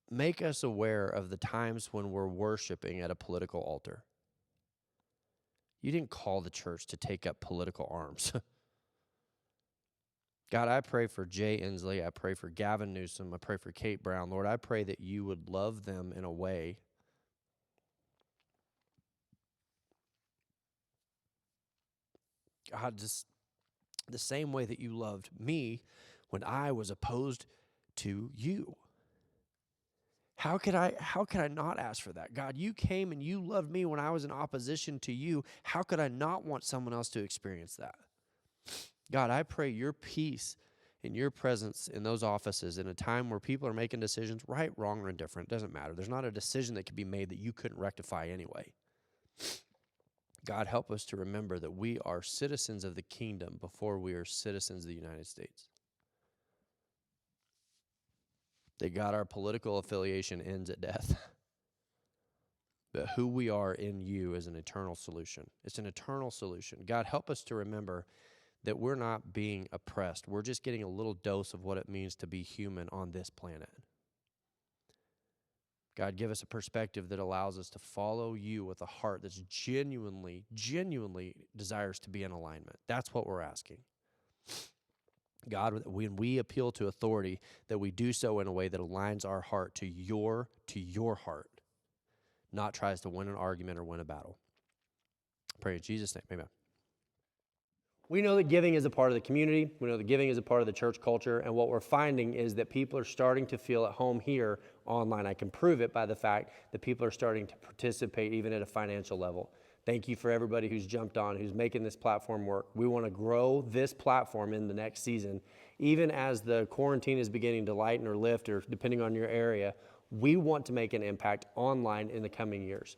S2: make us aware of the times when we're worshiping at a political altar. You didn't call the church to take up political arms. God, I pray for Jay Inslee. I pray for Gavin Newsom. I pray for Kate Brown. Lord, I pray that you would love them in a way God, just the same way that you loved me when I was opposed to you. How could I not ask for that? God, you came and you loved me when I was in opposition to you. How could I not want someone else to experience that? God, I pray your peace and your presence in those offices in a time where people are making decisions, right, wrong, or indifferent. It doesn't matter. There's not a decision that could be made that you couldn't rectify anyway. God, help us to remember that we are citizens of the kingdom before we are citizens of the United States. That God, our political affiliation ends at death. But who we are in you is an eternal solution. It's an eternal solution. God, help us to remember that we're not being oppressed. We're just getting a little dose of what it means to be human on this planet. God, give us a perspective that allows us to follow you with a heart that's genuinely desires to be in alignment. That's what we're asking. God, when we appeal to authority, that we do so in a way that aligns our heart to your heart, not tries to win an argument or win a battle. Pray in Jesus' name, amen. We know that giving is a part of the community. We know that giving is a part of the church culture. And what we're finding is that people are starting to feel at home here online. I can prove it by the fact that people are starting to participate even at a financial level. Thank you for everybody who's jumped on, who's making this platform work. We want to grow this platform in the next season. Even as the quarantine is beginning to lighten or lift, or depending on your area, we want to make an impact online in the coming years.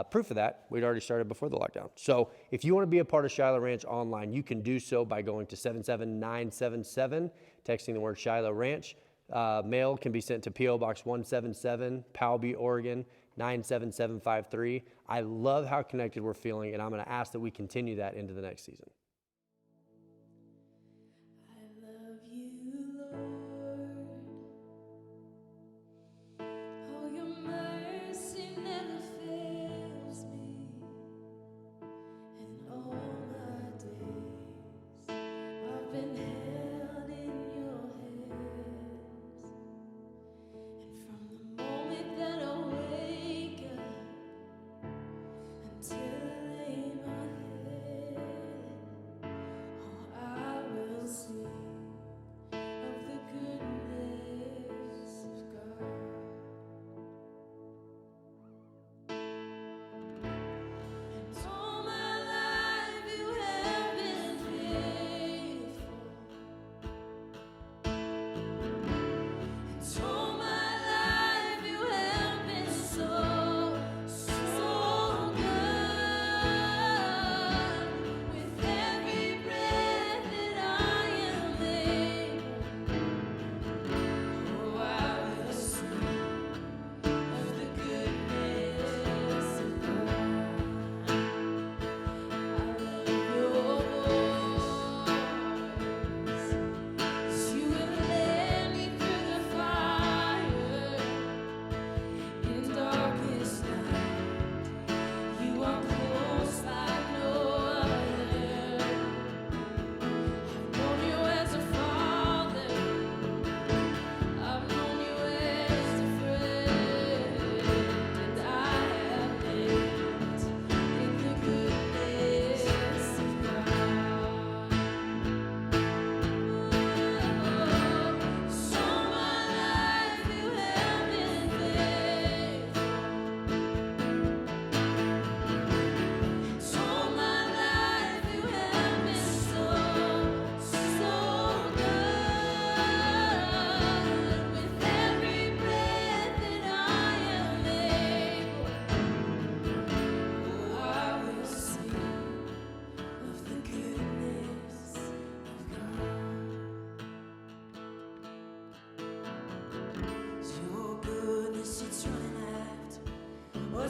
S2: Proof of that, we'd already started before the lockdown. So if you want to be a part of Shiloh Ranch online, you can do so by going to 77977, texting the word Shiloh Ranch. Mail can be sent to P.O. Box 177, Powell, Butte, Oregon, 97753. I love how connected we're feeling, and I'm going to ask that we continue that into the next season.
S3: I love you, Lord. Oh, your mercy never fails me. And all my days I've been held in your hands. And from the moment that I wake up until I lay my head,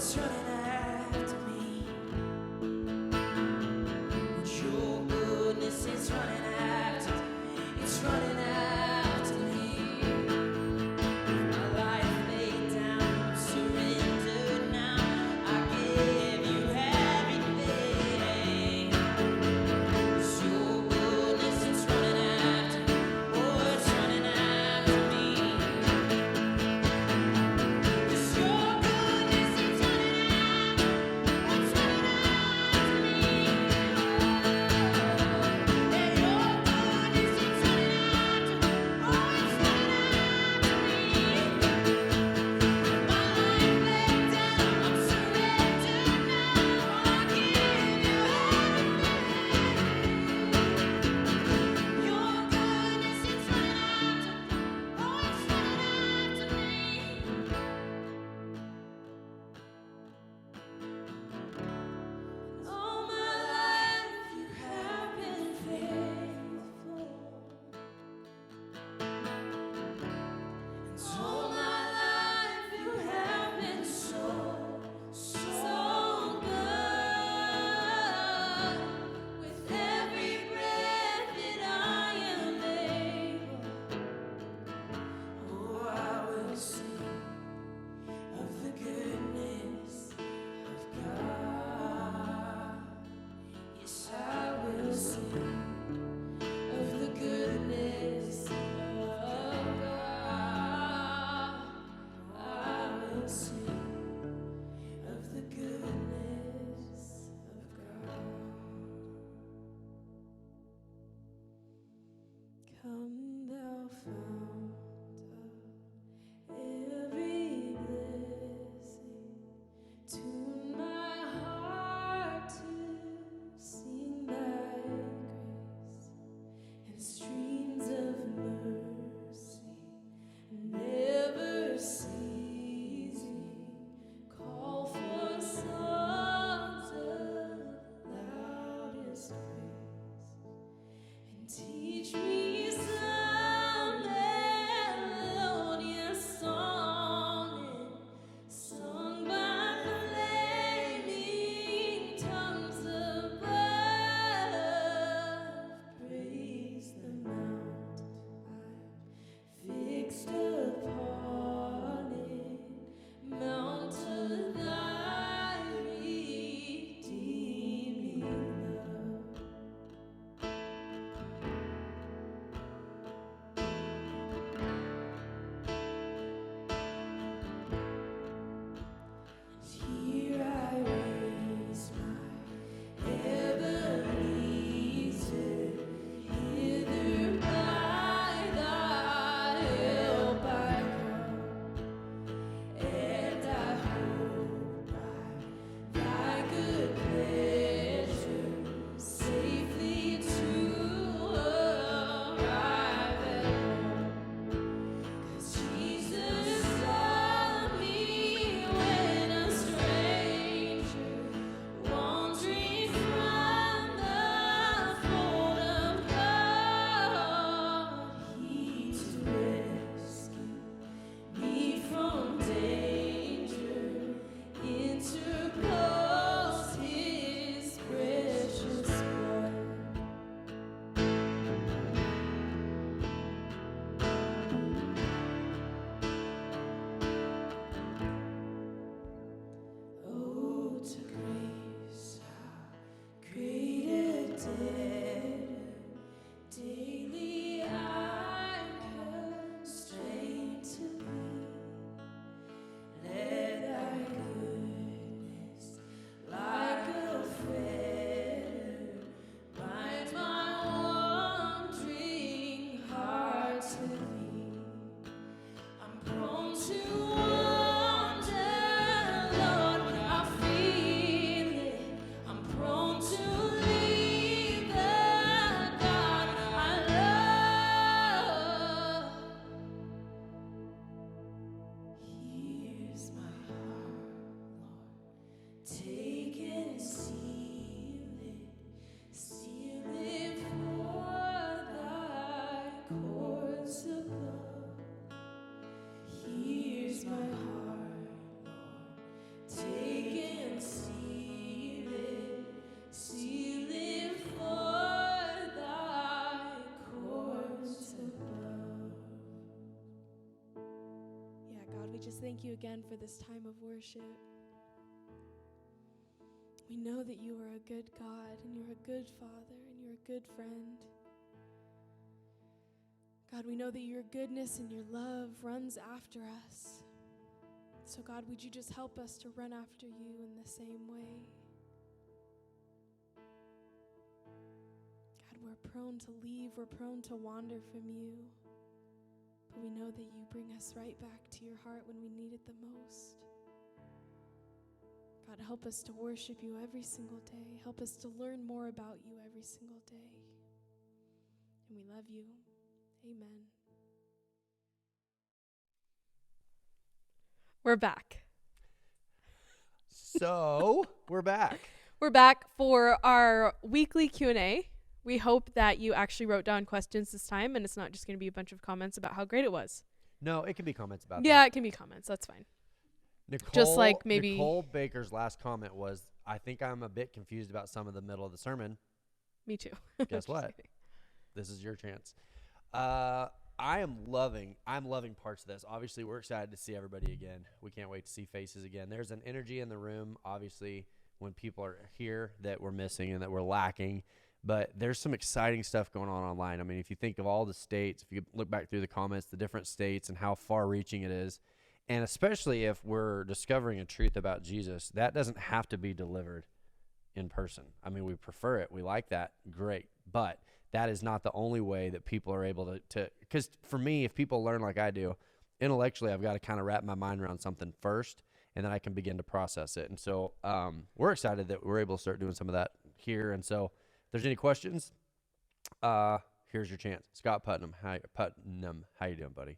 S3: it's running after me. Your goodness is running after, it's running after me. My life laid down, surrendered now. I give you everything. It's your goodness, it's running after, oh, it's running after me. It's your goodness, it's running after.
S4: thank you again for this time of worship. We know that you are a good God, and you're a good Father, and you're a good friend. God, we know that your goodness and your love runs after us. So God, would you just help us to run after you in the same way? God, we're prone to leave, we're prone to wander from you. But we know that you bring us right back to your heart when we need it the most. God, help us to worship you every single day. Help us to learn more about you every single day. And we love you. Amen. We're back.
S2: So we're back.
S4: We're back for our weekly Q&A. We hope that you actually wrote down questions this time, and it's not just going to be a bunch of comments about how great it was.
S2: No, it can be comments about
S4: Yeah,
S2: that.
S4: it can be comments. That's fine.
S2: Nicole,
S4: like maybe-
S2: Nicole Baker's last comment was, I think I'm a bit confused about some of the middle of the sermon.
S4: Me too.
S2: Guess
S4: Just
S2: what?
S4: kidding.
S2: This is your chance. I'm loving parts of this. Obviously, we're excited to see everybody again. We can't wait to see faces again. There's an energy in the room, obviously, when people are here that we're missing and that we're lacking. But there's some exciting stuff going on online. I mean, if you think of all the states, if you look back through the comments, the different states and how far-reaching it is, and especially if we're discovering a truth about Jesus, that doesn't have to be delivered in person. I mean, we prefer it. We like that. Great. But that is not the only way that people are able to because for me, if people learn like I do, intellectually, I've got to kind of wrap my mind around something first, and then I can begin to process it. And so we're excited that we're able to start doing some of that here. And so if there's any questions, here's your chance. Scott Putnam, how you doing, buddy?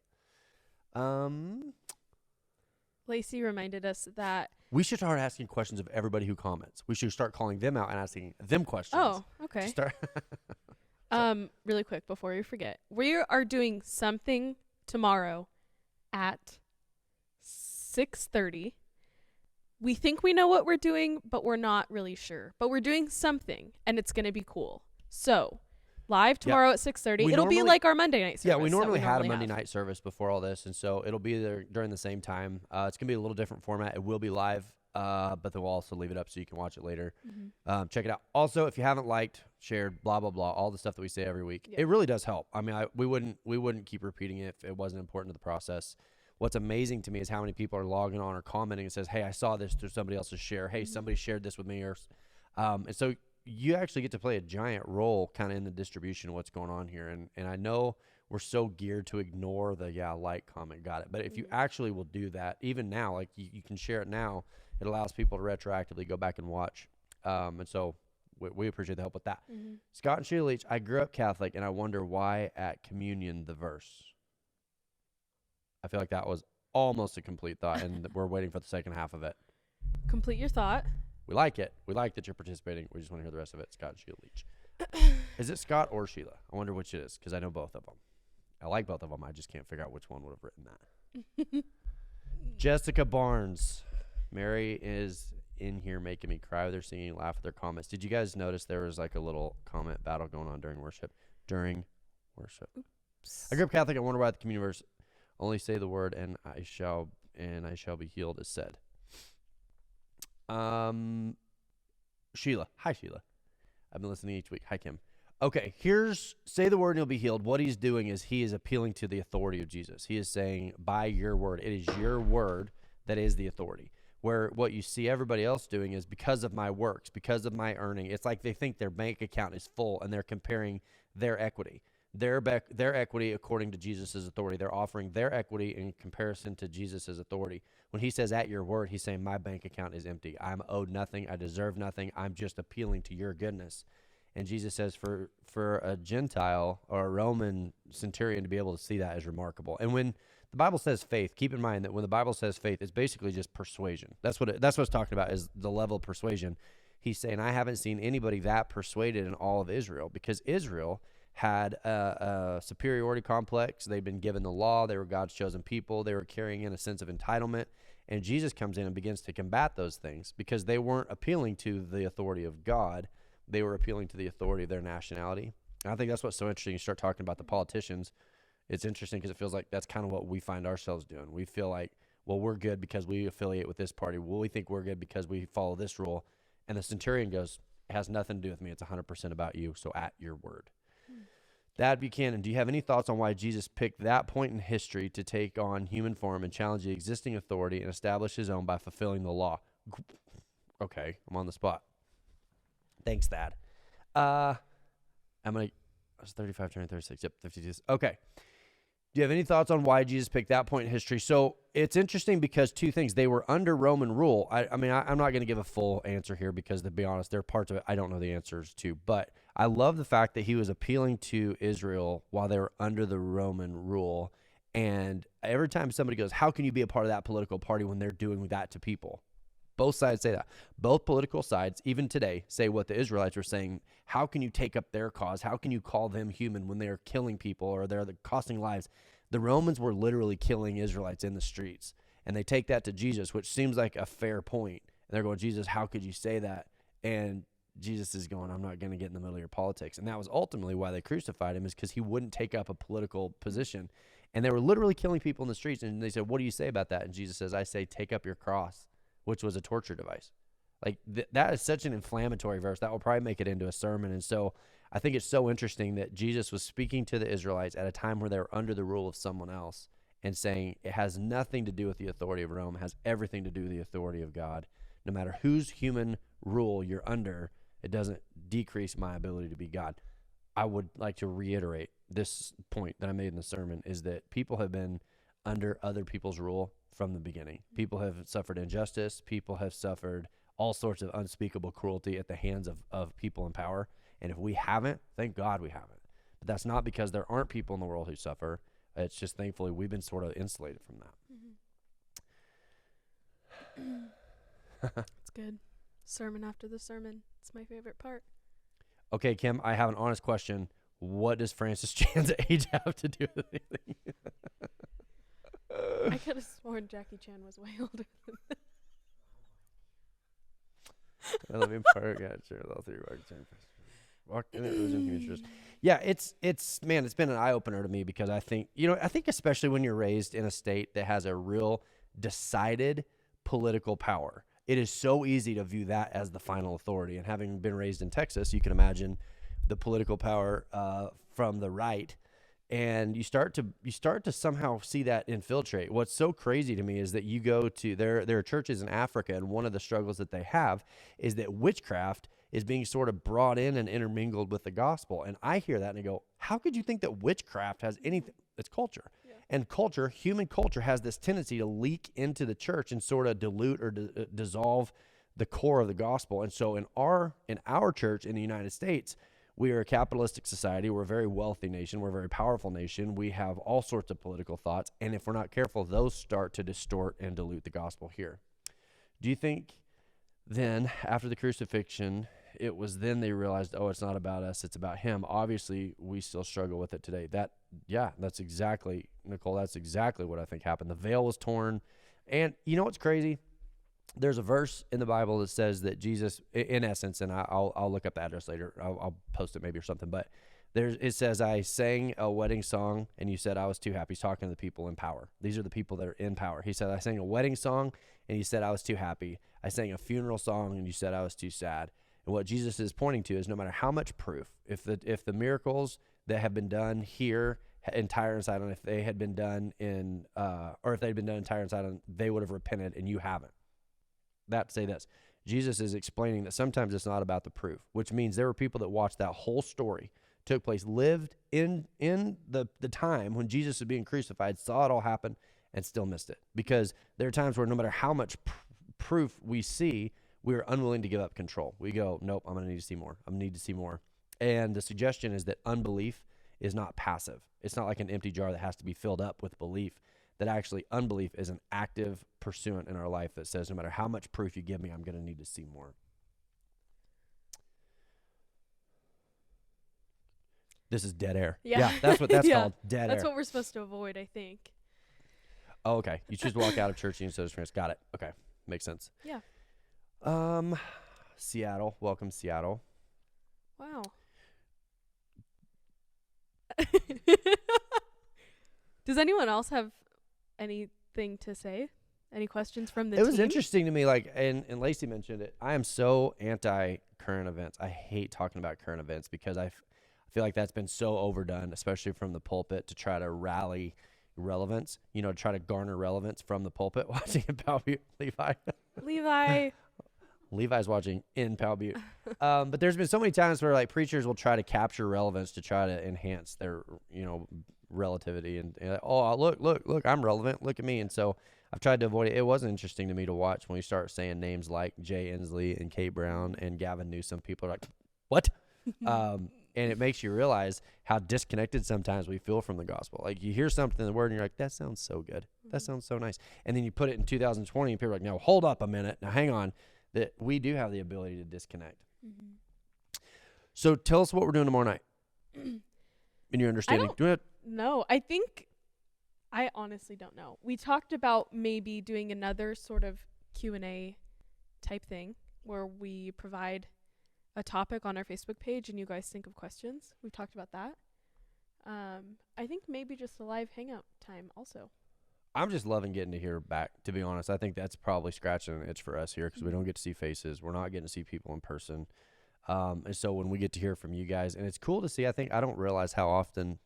S4: Lacey reminded us that.
S2: We should start asking questions of everybody who comments. We should start calling them out and asking them questions.
S4: Oh, okay.
S2: Start
S4: Really quick before we forget, we are doing something tomorrow at 6:30. We think we know what we're doing, but we're not really sure. But we're doing something, and it's going to be cool. So, live tomorrow at 6:30.
S2: We
S4: It'll be
S2: normally-
S4: like our Monday night service.
S2: Yeah, we
S4: that
S2: normally had a
S4: have.
S2: Monday night service before all this, and so it'll be there during the same time. It's going to be a little different format. It will be live, but then we'll also leave it up so you can watch it later.
S4: Mm-hmm.
S2: Check it out. Also, if you haven't liked, shared, blah, blah, blah, all the stuff that we say every week,
S4: Yeah.
S2: it really does help. I mean, we wouldn't keep repeating it if it wasn't important to the process. What's amazing to me is how many people are logging on or commenting and says, hey, I saw this through somebody else's share. Hey, somebody shared this with me. And so you actually get to play a giant role kind of in the distribution of what's going on here. And I know we're so geared to ignore the, like, comment, got it. But if you actually will do that, even now, like you can share it now, it allows people to retroactively go back and watch. And so we appreciate the help with that.
S4: Mm-hmm.
S2: Scott and Sheila Leach, I grew up Catholic, and I wonder why at communion the verse. I feel like that was almost a complete thought, and we're waiting for the second half of it.
S4: Complete your thought.
S2: We like it. We like that you're participating. We just want to hear the rest of it. Scott and Sheila Leach. Is it Scott or Sheila? I wonder which it is, because I know both of them. I like both of them. I just can't figure out which one would have written that. Jessica Barnes. Mary is in here making me cry with her singing, laugh with her comments. Did you guys notice there was like a little comment battle going on during worship? I grew up Catholic. I wonder why the communion verse only say the word and I shall be healed is said. Sheila. Hi, Sheila. I've been listening each week. Hi, Kim. Okay, here's say the word and you'll be healed. What he's doing is he is appealing to the authority of Jesus. He is saying, by your word, it is your word that is the authority. Where what you see everybody else doing is because of my works, because of my earning. It's like they think their bank account is full and they're comparing their equity. Their equity according to Jesus' authority. They're offering their equity in comparison to Jesus' authority. When he says at your word, he's saying my bank account is empty. I'm owed nothing. I deserve nothing. I'm just appealing to your goodness. And Jesus says for a Gentile or a Roman centurion to be able to see that is remarkable. And when the Bible says faith, keep in mind that when the Bible says faith, it's basically just persuasion. That's what it's talking about, is the level of persuasion. He's saying, I haven't seen anybody that persuaded in all of Israel, because Israel had a superiority complex. They'd been given the law. They were God's chosen people. They were carrying in a sense of entitlement. And Jesus comes in and begins to combat those things because they weren't appealing to the authority of God. They were appealing to the authority of their nationality. And I think that's what's so interesting. You start talking about the politicians. It's interesting because it feels like that's kind of what we find ourselves doing. We feel like well, we're good because we affiliate with this party. Well, we think we're good because we follow this rule. And the centurion goes, it has nothing to do with me. It's 100% about you. So at your word. Dad Buchanan, do you have any thoughts on why Jesus picked that point in history to take on human form and challenge the existing authority and establish his own by fulfilling the law? Okay, I'm on the spot. Thanks, Dad. I was 35, turning 36. Yep, 52. Okay. Do you have any thoughts on why Jesus picked that point in history? So it's interesting because two things. They were under Roman rule. I'm not going to give a full answer here because, to be honest, there are parts of it I don't know the answers to. But I love the fact that he was appealing to Israel while they were under the Roman rule. And every time somebody goes, how can you be a part of that political party when they're doing that to people? Both sides say that. Both political sides, even today, say what the Israelites were saying. How can you take up their cause? How can you call them human when they're killing people or they're costing lives? The Romans were literally killing Israelites in the streets. And they take that to Jesus, which seems like a fair point. And they're going, Jesus, how could you say that? And Jesus is going, I'm not going to get in the middle of your politics. And that was ultimately why they crucified him, is because he wouldn't take up a political position. And they were literally killing people in the streets. And they said, what do you say about that? And Jesus says, I say, take up your cross, which was a torture device. Like that is such an inflammatory verse. That will probably make it into a sermon. And so I think it's so interesting that Jesus was speaking to the Israelites at a time where they were under the rule of someone else and saying it has nothing to do with the authority of Rome. It has everything to do with the authority of God. No matter whose human rule you're under, it doesn't decrease my ability to be God. I would like to reiterate this point that I made in the sermon, is that people have been under other people's rule from the beginning. People have suffered injustice. People have suffered all sorts of unspeakable cruelty at the hands of people in power. And if we haven't, thank God we haven't. But that's not because there aren't people in the world who suffer. It's just thankfully we've been sort of insulated from that.
S4: It's good. Sermon after the sermon. It's my favorite part.
S2: Okay, Kim, I have an honest question. What does Francis Chan's age have to do with anything?
S4: I could have sworn Jackie Chan was way older than that.
S2: Let me park at sure. Walk in it. Yeah, it's man, it's been an eye opener to me because I think especially when you're raised in a state that has a real decided political power, it is so easy to view that as the final authority. And having been raised in Texas, you can imagine the political power from the right. And you start to somehow see that infiltrate. What's so crazy to me is that you go to there are churches in Africa, and one of the struggles that they have is that witchcraft is being sort of brought in and intermingled with the gospel. And I hear that and I go, how could you think that witchcraft has anything? It's culture. Yeah. And culture, human culture, has this tendency to leak into the church and sort of dilute or dissolve the core of the gospel. And so in our church in the United States, we are a capitalistic society. We're a very wealthy nation. We're a very powerful nation. We have all sorts of political thoughts. And if we're not careful, those start to distort and dilute the gospel here. Do you think then, after the crucifixion, it was then they realized, oh, it's not about us, it's about him? Obviously, we still struggle with it today. That's exactly, Nicole, that's exactly what I think happened. The veil was torn. And you know what's crazy? There's a verse in the Bible that says that Jesus, in essence, and I'll look up the address later. I'll post it maybe or something. But it says, I sang a wedding song, and you said I was too happy. He's talking to the people in power. These are the people that are in power. He said, I sang a wedding song, and you said I was too happy. I sang a funeral song, and you said I was too sad. And what Jesus is pointing to is no matter how much proof, if the miracles that have been done here in Tyre and Sidon, if they had been done or if they'd been done in Tyre and Sidon, they would have repented, and you haven't. Say this. Jesus is explaining that sometimes it's not about the proof, which means there were people that watched that whole story took place, lived in the time when Jesus was being crucified, saw it all happen, and still missed it. Because there are times where no matter how much proof we see, we are unwilling to give up control. We go, nope, I'm going to need to see more. I'm going to need to see more. And the suggestion is that unbelief is not passive. It's not like an empty jar that has to be filled up with belief. That actually unbelief is an active pursuant in our life that says no matter how much proof you give me, I'm going to need to see more. This is dead air.
S4: Yeah,
S2: that's what that's
S4: yeah,
S2: called, dead air.
S4: That's what we're supposed to avoid, I think.
S2: Oh, okay. You choose to walk out of church and you so experience. Got it. Okay. Makes sense.
S4: Yeah.
S2: Seattle. Welcome, Seattle.
S4: Wow. Does anyone else have anything to say? Any questions from the
S2: It was
S4: team?
S2: interesting to me, like, and Lacey mentioned it. I am so anti current events. I hate talking about current events because I feel like that's been so overdone, especially from the pulpit, to try to rally relevance, to try to garner relevance from the pulpit. Watching in Powell Butte,
S4: Levi.
S2: Levi's watching in Powell Butte. But there's been so many times where like preachers will try to capture relevance to try to enhance their, relativity and like, oh, look, I'm relevant. Look at me. And so I've tried to avoid it. It wasn't interesting to me to watch when you start saying names like Jay Inslee and Kate Brown and Gavin Newsom. People are like, what? And it makes you realize how disconnected sometimes we feel from the gospel. Like you hear something in the word and you're like, that sounds so good. That sounds so nice. And then you put it in 2020 and people are like, now hold up a minute. Now hang on. That we do have the ability to disconnect. So tell us what we're doing tomorrow night. In your understanding.
S4: No, I honestly don't know. We talked about maybe doing another sort of Q&A type thing where we provide a topic on our Facebook page and you guys think of questions. We've talked about that. I think maybe just a live hangout time also.
S2: I'm just loving getting to hear back, to be honest. I think that's probably scratching an itch for us here because we don't get to see faces. We're not getting to see people in person. And so when we get to hear from you guys, and it's cool to see, I don't realize how often,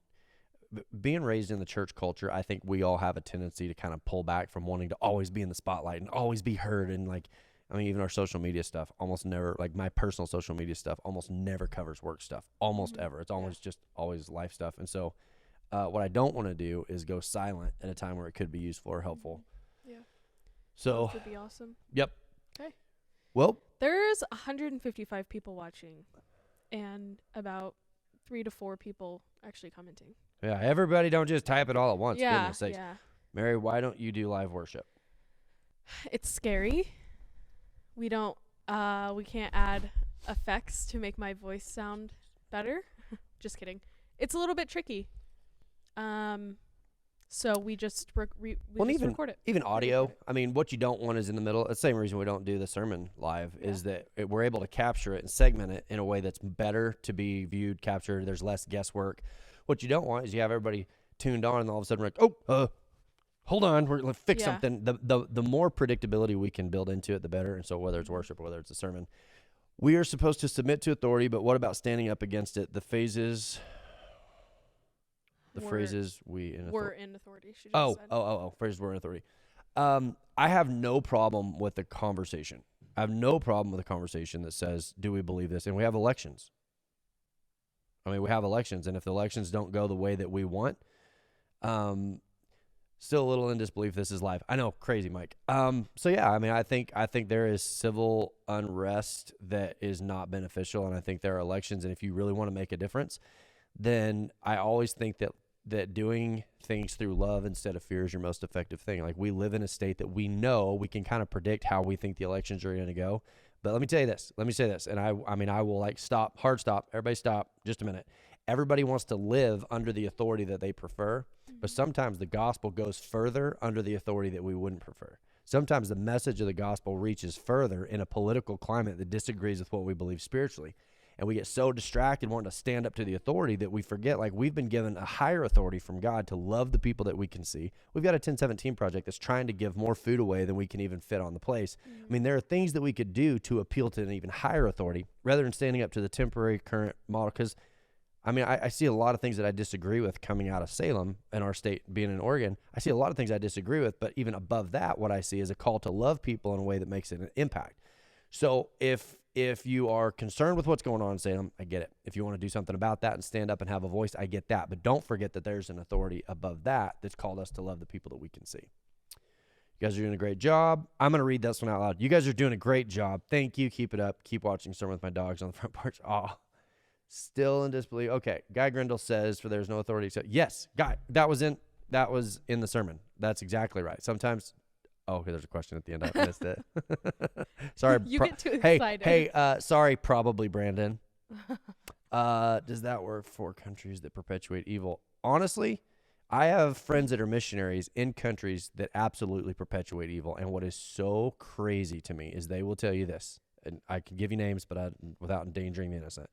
S2: being raised in the church culture, I think we all have a tendency to kind of pull back from wanting to always be in the spotlight and always be heard. And even our social media stuff almost never, like my personal social media stuff almost never covers work stuff, almost ever. It's always life stuff. And so what I don't want to do is go silent at a time where it could be useful or helpful.
S4: Yeah.
S2: So
S4: that would be awesome.
S2: Yep.
S4: Okay.
S2: Well,
S4: there's 155 people watching and about 3 to 4 people actually commenting.
S2: Yeah, everybody don't just type it all at once.
S4: Yeah,
S2: Goodness sakes.
S4: yeah.
S2: Mary, why don't you do live worship?
S4: It's scary. We can't add effects to make my voice sound better. Just kidding. It's a little bit tricky. So we just record it.
S2: Even audio. I mean, what you don't want is in the middle. It's the same reason we don't do the sermon live is that we're able to capture it and segment it in a way that's better to be viewed, captured. There's less guesswork. What you don't want is you have everybody tuned on and all of a sudden we're like, hold on, we're going to fix something. The more predictability we can build into it, the better. And so whether it's worship or whether it's a sermon, we are supposed to submit to authority, but what about standing up against it? The phrases we in authority.
S4: We're in authority. She just said.
S2: Phrases we're in authority. I have no problem with the conversation. I have no problem with a conversation that says, do we believe this? And we have elections. And if the elections don't go the way that we want, still a little in disbelief this is live. I know, crazy, Mike. I think there is civil unrest that is not beneficial, and I think there are elections, and if you really want to make a difference, then I always think that doing things through love instead of fear is your most effective thing. Like we live in a state that we know we can kind of predict how we think the elections are going to go. But let me say this, and I will hard stop, everybody stop, just a minute. Everybody wants to live under the authority that they prefer, but sometimes the gospel goes further under the authority that we wouldn't prefer. Sometimes the message of the gospel reaches further in a political climate that disagrees with what we believe spiritually. And we get so distracted wanting to stand up to the authority that we forget, like we've been given a higher authority from God to love the people that we can see. We've got a 1017 project that's trying to give more food away than we can even fit on the place. I mean, there are things that we could do to appeal to an even higher authority rather than standing up to the temporary current model. Because, I see a lot of things that I disagree with coming out of Salem and our state being in Oregon. I see a lot of things I disagree with, but even above that, what I see is a call to love people in a way that makes it an impact. So if you are concerned with what's going on in Salem, I get it. If you want to do something about that and stand up and have a voice, I get that. But don't forget that there's an authority above that that's called us to love the people that we can see. You guys are doing a great job. I'm going to read this one out loud. You guys are doing a great job. Thank you. Keep it up. Keep watching Sermon with My Dogs on the front porch. Oh, still in disbelief. Okay. Guy Grindle says, for there's no authority except. Yes, Guy, that was in the sermon. That's exactly right. Sometimes. Oh, okay, there's a question at the end. I missed it. Sorry.
S4: You get too excited.
S2: Hey, sorry, probably, Brandon. Does that work for countries that perpetuate evil? Honestly, I have friends that are missionaries in countries that absolutely perpetuate evil. And what is so crazy to me is they will tell you this, and I can give you names, but without endangering the innocent.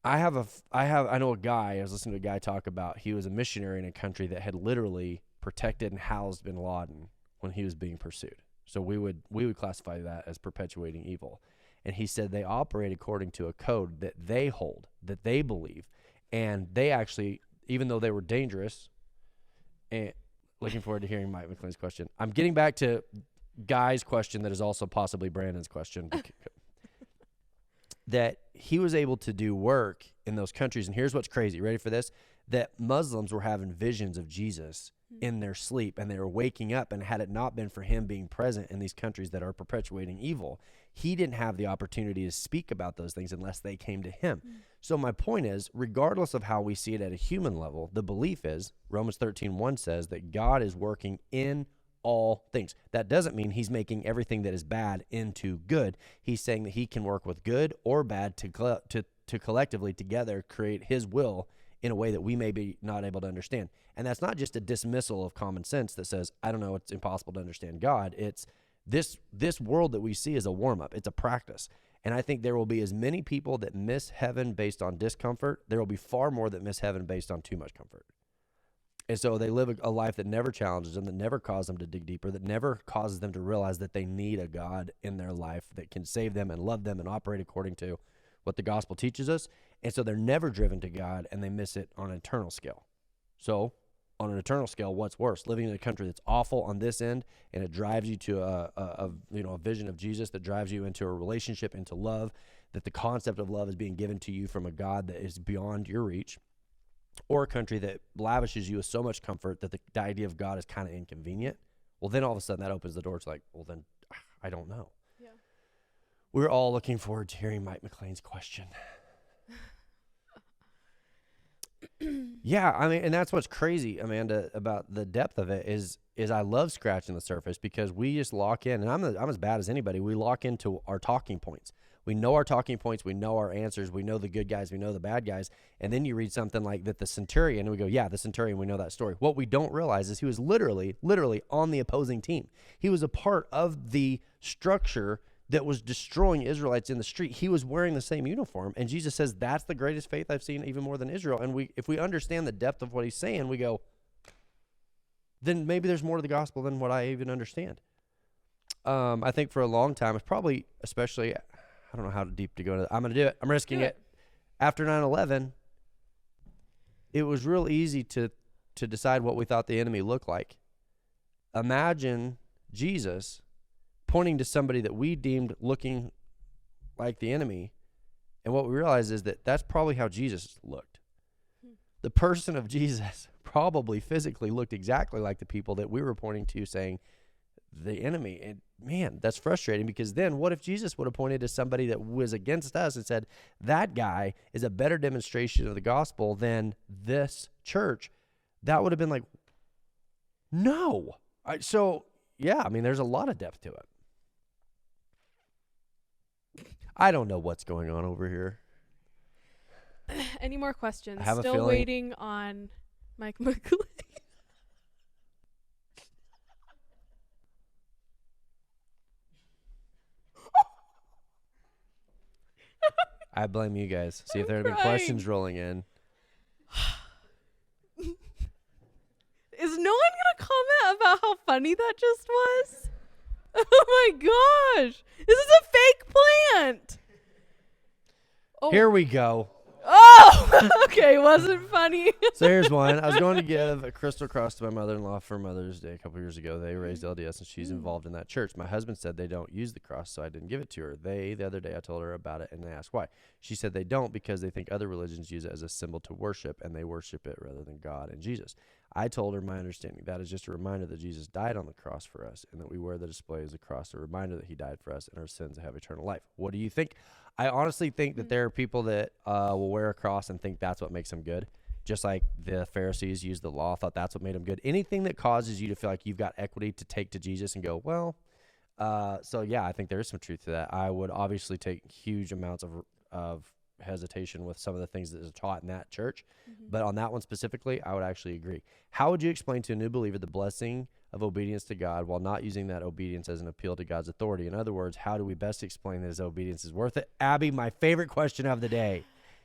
S2: I know a guy, I was listening to a guy talk about, he was a missionary in a country that had literally protected and housed bin Laden. when he was being pursued. So we would classify that as perpetuating evil. And he said they operate according to a code that they hold, that they believe. And they actually, even though they were dangerous, and looking forward to hearing Mike McLean's question. I'm getting back to Guy's question that is also possibly Brandon's question. That he was able to do work in those countries. And here's what's crazy. Ready for this? That Muslims were having visions of Jesus in their sleep, and they were waking up, and had it not been for him being present in these countries that are perpetuating evil, he didn't have the opportunity to speak about those things unless they came to him. So my point is, regardless of how we see it at a human level, the belief is, Romans 13:1 says that God is working in all things. That doesn't mean he's making everything that is bad into good. He's saying that he can work with good or bad to collectively together create his will in a way that we may be not able to understand. And that's not just a dismissal of common sense that says, I don't know, it's impossible to understand God. It's this world that we see is a warm-up. It's a practice. And I think there will be as many people that miss heaven based on discomfort. There will be far more that miss heaven based on too much comfort. And so they live a life that never challenges them, that never causes them to dig deeper, that never causes them to realize that they need a God in their life that can save them and love them and operate according to what the gospel teaches us. And so they're never driven to God, and they miss it on an eternal scale. So on an eternal scale, what's worse? Living in a country that's awful on this end, and it drives you to a vision of Jesus that drives you into a relationship, into love, that the concept of love is being given to you from a God that is beyond your reach, or a country that lavishes you with so much comfort that the idea of God is kind of inconvenient. Well, then all of a sudden that opens the door to like, well, then I don't know.
S4: Yeah.
S2: We're all looking forward to hearing Mike McLean's question. Yeah, I mean, and that's what's crazy, Amanda, about the depth of it is I love scratching the surface, because we just lock in, and I'm as bad as anybody. We lock into our talking points. We know our talking points. We know our answers. We know the good guys. We know the bad guys. And then you read something like that, the centurion, and we go, yeah, the centurion, we know that story. What we don't realize is he was literally on the opposing team. He was a part of the structure that was destroying Israelites in the street. He was wearing the same uniform. And Jesus says, that's the greatest faith I've seen, even more than Israel. And if we understand the depth of what he's saying, we go, then maybe there's more to the gospel than what I even understand. I think for a long time, it's probably, especially, I don't know how deep to go into. I'm going to do it. I'm risking it. After 9/11, it was real easy to decide what we thought the enemy looked like. Imagine Jesus pointing to somebody that we deemed looking like the enemy, and what we realize is that that's probably how Jesus looked. The person of Jesus probably physically looked exactly like the people that we were pointing to, saying the enemy. And man, that's frustrating, because then what if Jesus would have pointed to somebody that was against us and said, that guy is a better demonstration of the gospel than this church? That would have been like, no. So yeah, I mean, there's a lot of depth to it. I don't know what's going on over here.
S4: Any more questions?
S2: I have a
S4: Still
S2: feeling-
S4: waiting on Mike McLean.
S2: I blame you guys. See if there have been
S4: crying.
S2: questions rolling in.
S4: Is no one gonna comment about how funny that just was? Oh my gosh! This is a fake plant. Oh.
S2: Here we go.
S4: Oh, okay, wasn't funny.
S2: So here's one. I was going to give a crystal cross to my mother-in-law for Mother's Day a couple years ago. They raised LDS, and she's involved in that church. My husband said they don't use the cross, so I didn't give it to her. The other day, I told her about it, and they asked why. She said they don't because they think other religions use it as a symbol to worship, and they worship it rather than God and Jesus. I told her my understanding. That is just a reminder that Jesus died on the cross for us, and that we wear the display as a cross, a reminder that he died for us and our sins have eternal life. What do you think? I honestly think that there are people that will wear a cross and think that's what makes them good. Just like the Pharisees used the law, thought that's what made them good. Anything that causes you to feel like you've got equity to take to Jesus and go, well, so yeah, I think there is some truth to that. I would obviously take huge amounts of hesitation with some of the things that is taught in that church. But on that one specifically, I would actually agree. How would you explain to a new believer the blessing of obedience to God while not using that obedience as an appeal to God's authority? In other words, how do we best explain that his obedience is worth it? Abby, my favorite question of the day.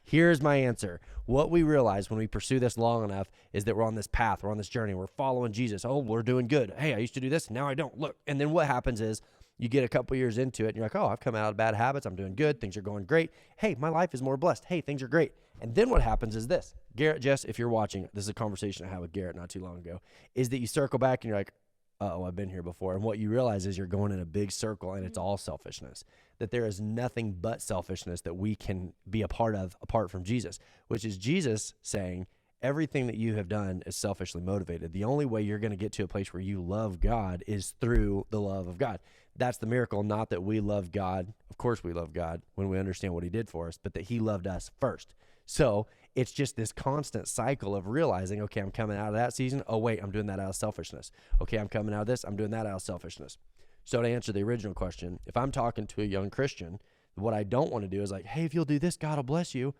S2: Here's my answer. What we realize when we pursue this long enough is that we're on this path, we're on this journey, we're following Jesus. Oh, we're doing good. Hey, I used to do this, now I don't. Look. And then what happens is you get a couple years into it and you're like, oh, I've come out of bad habits. I'm doing good. Things are going great. Hey, my life is more blessed. Hey, things are great. And then what happens is this. Garrett, Jess, if you're watching, this is a conversation I had with Garrett not too long ago, is that you circle back and you're like, uh-oh, I've been here before. And what you realize is you're going in a big circle and it's all selfishness, that there is nothing but selfishness that we can be a part of apart from Jesus, which is Jesus saying everything that you have done is selfishly motivated. The only way you're going to get to a place where you love God is through the love of God. That's the miracle, not that we love God. Of course we love God when we understand what he did for us, but that he loved us first. So it's just this constant cycle of realizing, okay, I'm coming out of that season. Oh, wait, I'm doing that out of selfishness. Okay, I'm coming out of this. I'm doing that out of selfishness. So to answer the original question, if I'm talking to a young Christian, what I don't want to do is like, hey, if you'll do this, God will bless you.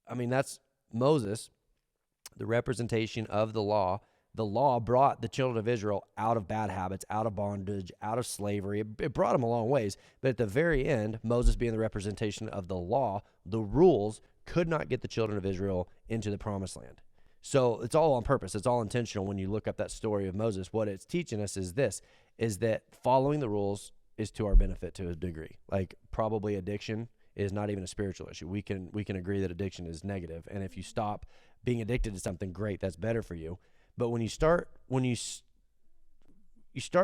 S2: I mean, that's Moses, the representation of the law. The law brought the children of Israel out of bad habits, out of bondage, out of slavery. It brought them a long ways. But at the very end, Moses being the representation of the law, the rules could not get the children of Israel into the promised land. So it's all on purpose. It's all intentional. When you look up that story of Moses, what it's teaching us is this, is that following the rules is to our benefit to a degree. Like probably addiction is not even a spiritual issue. We can agree that addiction is negative. And if you stop being addicted to something, great, that's better for you. But when you start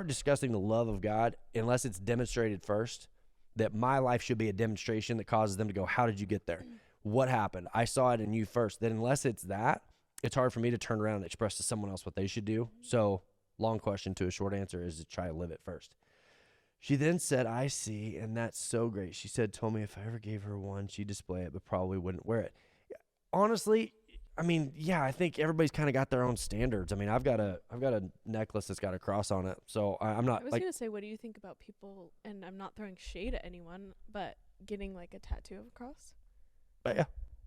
S2: discussing the love of God, unless it's demonstrated first, that my life should be a demonstration that causes them to go, how did you get there? What happened? I saw it in you first. Then unless it's that, it's hard for me to turn around and express to someone else what they should do. So long question to a short answer is to try to live it first. She then said, I see, and that's so great. She said, told me if I ever gave her one, she'd display it, but probably wouldn't wear it. Honestly, I mean, yeah, I think everybody's kind of got their own standards. I mean, I've got a necklace that's got a cross on it, so I'm not.
S4: I was
S2: like,
S4: gonna say, what do you think about people? And I'm not throwing shade at anyone, but getting like a tattoo of a cross.
S2: But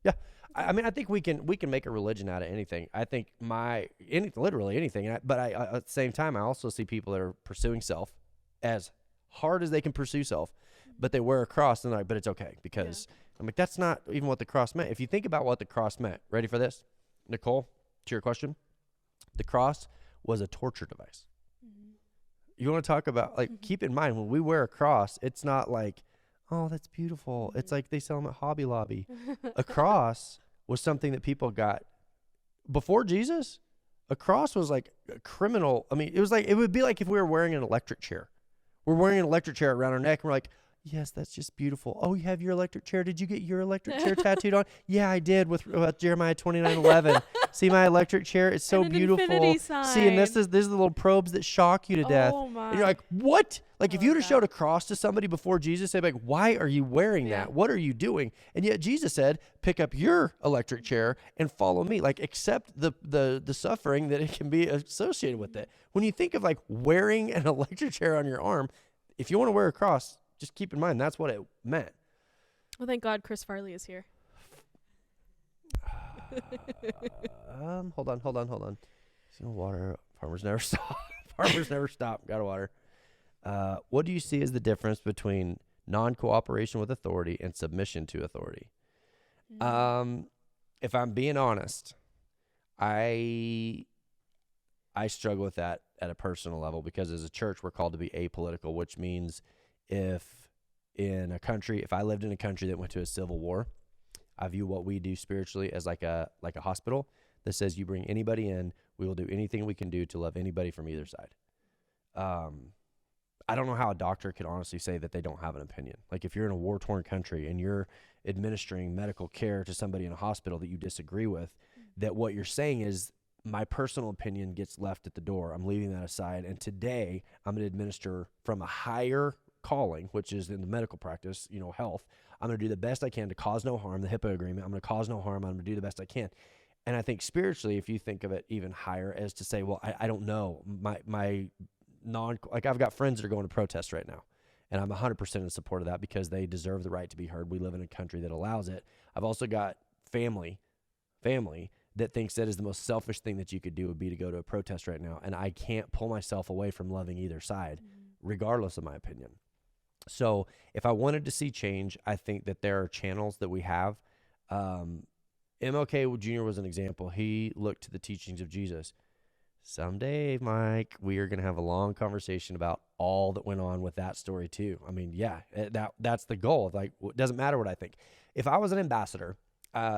S2: yeah. I mean, I think we can make a religion out of anything. I think literally anything. But at the same time, I also see people that are pursuing self as hard as they can pursue self, but they wear a cross and they're like, but it's okay because I'm like, that's not even what the cross meant. If you think about what the cross meant, ready for this, Nicole? To your question, the cross was a torture device. Mm-hmm. You want to talk about keep in mind when we wear a cross, it's not like, oh, that's beautiful. Mm-hmm. It's like they sell them at Hobby Lobby. A cross was something that people got before Jesus. A cross was like a criminal. I mean, it would be like if we were wearing an electric chair. We're wearing an electric chair around our neck and we're like, yes, that's just beautiful. Oh, you have your electric chair. Did you get your electric chair tattooed on? Yeah, I did with Jeremiah 29:11. See my electric chair? It's so beautiful. See, and these are the little probes that shock you to death.
S4: Oh my.
S2: And you're like, what? Like if you'd have showed a cross to somebody before Jesus, they'd be like, why are you wearing that? What are you doing? And yet Jesus said, pick up your electric chair and follow me. Like accept the suffering that it can be associated with it. When you think of like wearing an electric chair on your arm, if you want to wear a cross, just keep in mind that's what it meant.
S4: Well, thank God Chris Farley is here.
S2: Hold on. See water. Farmers never stop. Farmers never stop. Got to water. What do you see as the difference between non-cooperation with authority and submission to authority? If I'm being honest, I struggle with that at a personal level because as a church, we're called to be apolitical, which means if I lived in a country that went to a civil war, I view what we do spiritually as like a hospital that says you bring anybody in, we will do anything we can do to love anybody from either side. I don't know how a doctor could honestly say that they don't have an opinion. Like if you're in a war-torn country and you're administering medical care to somebody in a hospital that you disagree with, that what you're saying is my personal opinion gets left at the door. I'm leaving that aside. And today I'm going to administer from a higher calling, which is in the medical practice, health. I'm going to do the best I can to cause no harm, the HIPAA agreement. I'm going to cause no harm. I'm going to do the best I can. And I think spiritually, if you think of it even higher as to say, well, I don't know, I've got friends that are going to protest right now. And I'm 100% in support of that because they deserve the right to be heard. We live in a country that allows it. I've also got family that thinks that is the most selfish thing that you could do would be to go to a protest right now. And I can't pull myself away from loving either side, regardless of my opinion. So if I wanted to see change, I think that there are channels that we have MLK Jr. was an example. He looked to the teachings of Jesus. Someday, Mike, we are going to have a long conversation about all that went on with that story too. I mean, yeah, that's the goal. Like, it doesn't matter what I think. If I was an ambassador,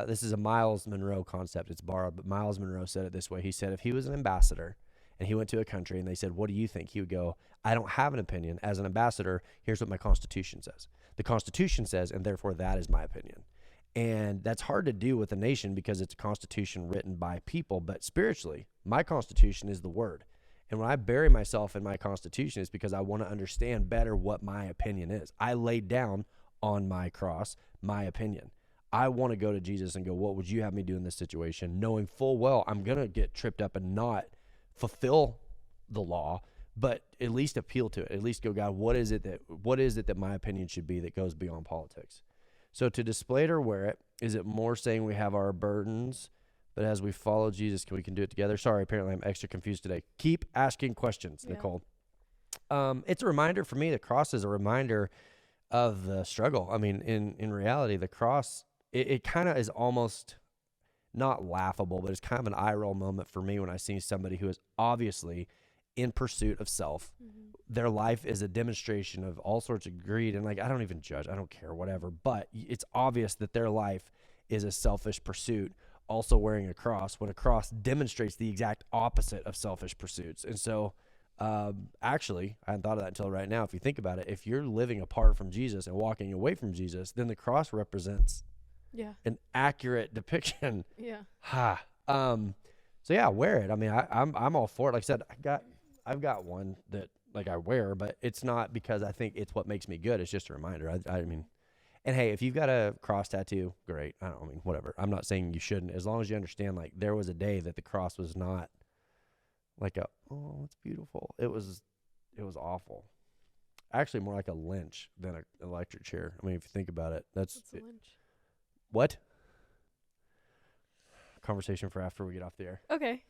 S2: this is a Miles Monroe concept. It's borrowed, but Miles Monroe said it this way. He said, if he was an ambassador and he went to a country and they said, what do you think? He would go, I don't have an opinion. As an ambassador, here's what my Constitution says. The Constitution says, and therefore that is my opinion. And that's hard to do with a nation because it's a constitution written by people. But spiritually, my constitution is the word. And when I bury myself in my constitution, it's because I want to understand better what my opinion is. I laid down on my cross my opinion. I want to go to Jesus and go, what would you have me do in this situation? Knowing full well I'm going to get tripped up and not fulfill the law, but at least appeal to it. At least go, God, what is it that my opinion should be that goes beyond politics? So to display it or wear it, is it more saying we have our burdens, but as we follow Jesus, we can do it together? Sorry, apparently I'm extra confused today. Keep asking questions, Nicole. It's a reminder for me. The cross is a reminder of the struggle. I mean, in reality, the cross, it kind of is almost not laughable, but it's kind of an eye roll moment for me when I see somebody who is obviously in pursuit of self. Mm-hmm. Their life is a demonstration of all sorts of greed. And like, I don't even judge, I don't care, whatever. But it's obvious that their life is a selfish pursuit, also wearing a cross, when a cross demonstrates the exact opposite of selfish pursuits. And so actually, I hadn't thought of that until right now. If you think about it, if you're living apart from Jesus and walking away from Jesus, then the cross represents an accurate depiction. So yeah, wear it. I mean, I'm all for it. Like I said, I've got one that like I wear, but it's not because I think it's what makes me good. It's just a reminder. I mean, and hey, if you've got a cross tattoo, great. I mean, whatever. I'm not saying you shouldn't, as long as you understand, like, there was a day that the cross was not like oh, it's beautiful. It was awful. Actually, more like a lynch than an electric chair. I mean, if you think about it, that's
S4: a lynch.
S2: What? Conversation for after we get off the air.
S4: Okay.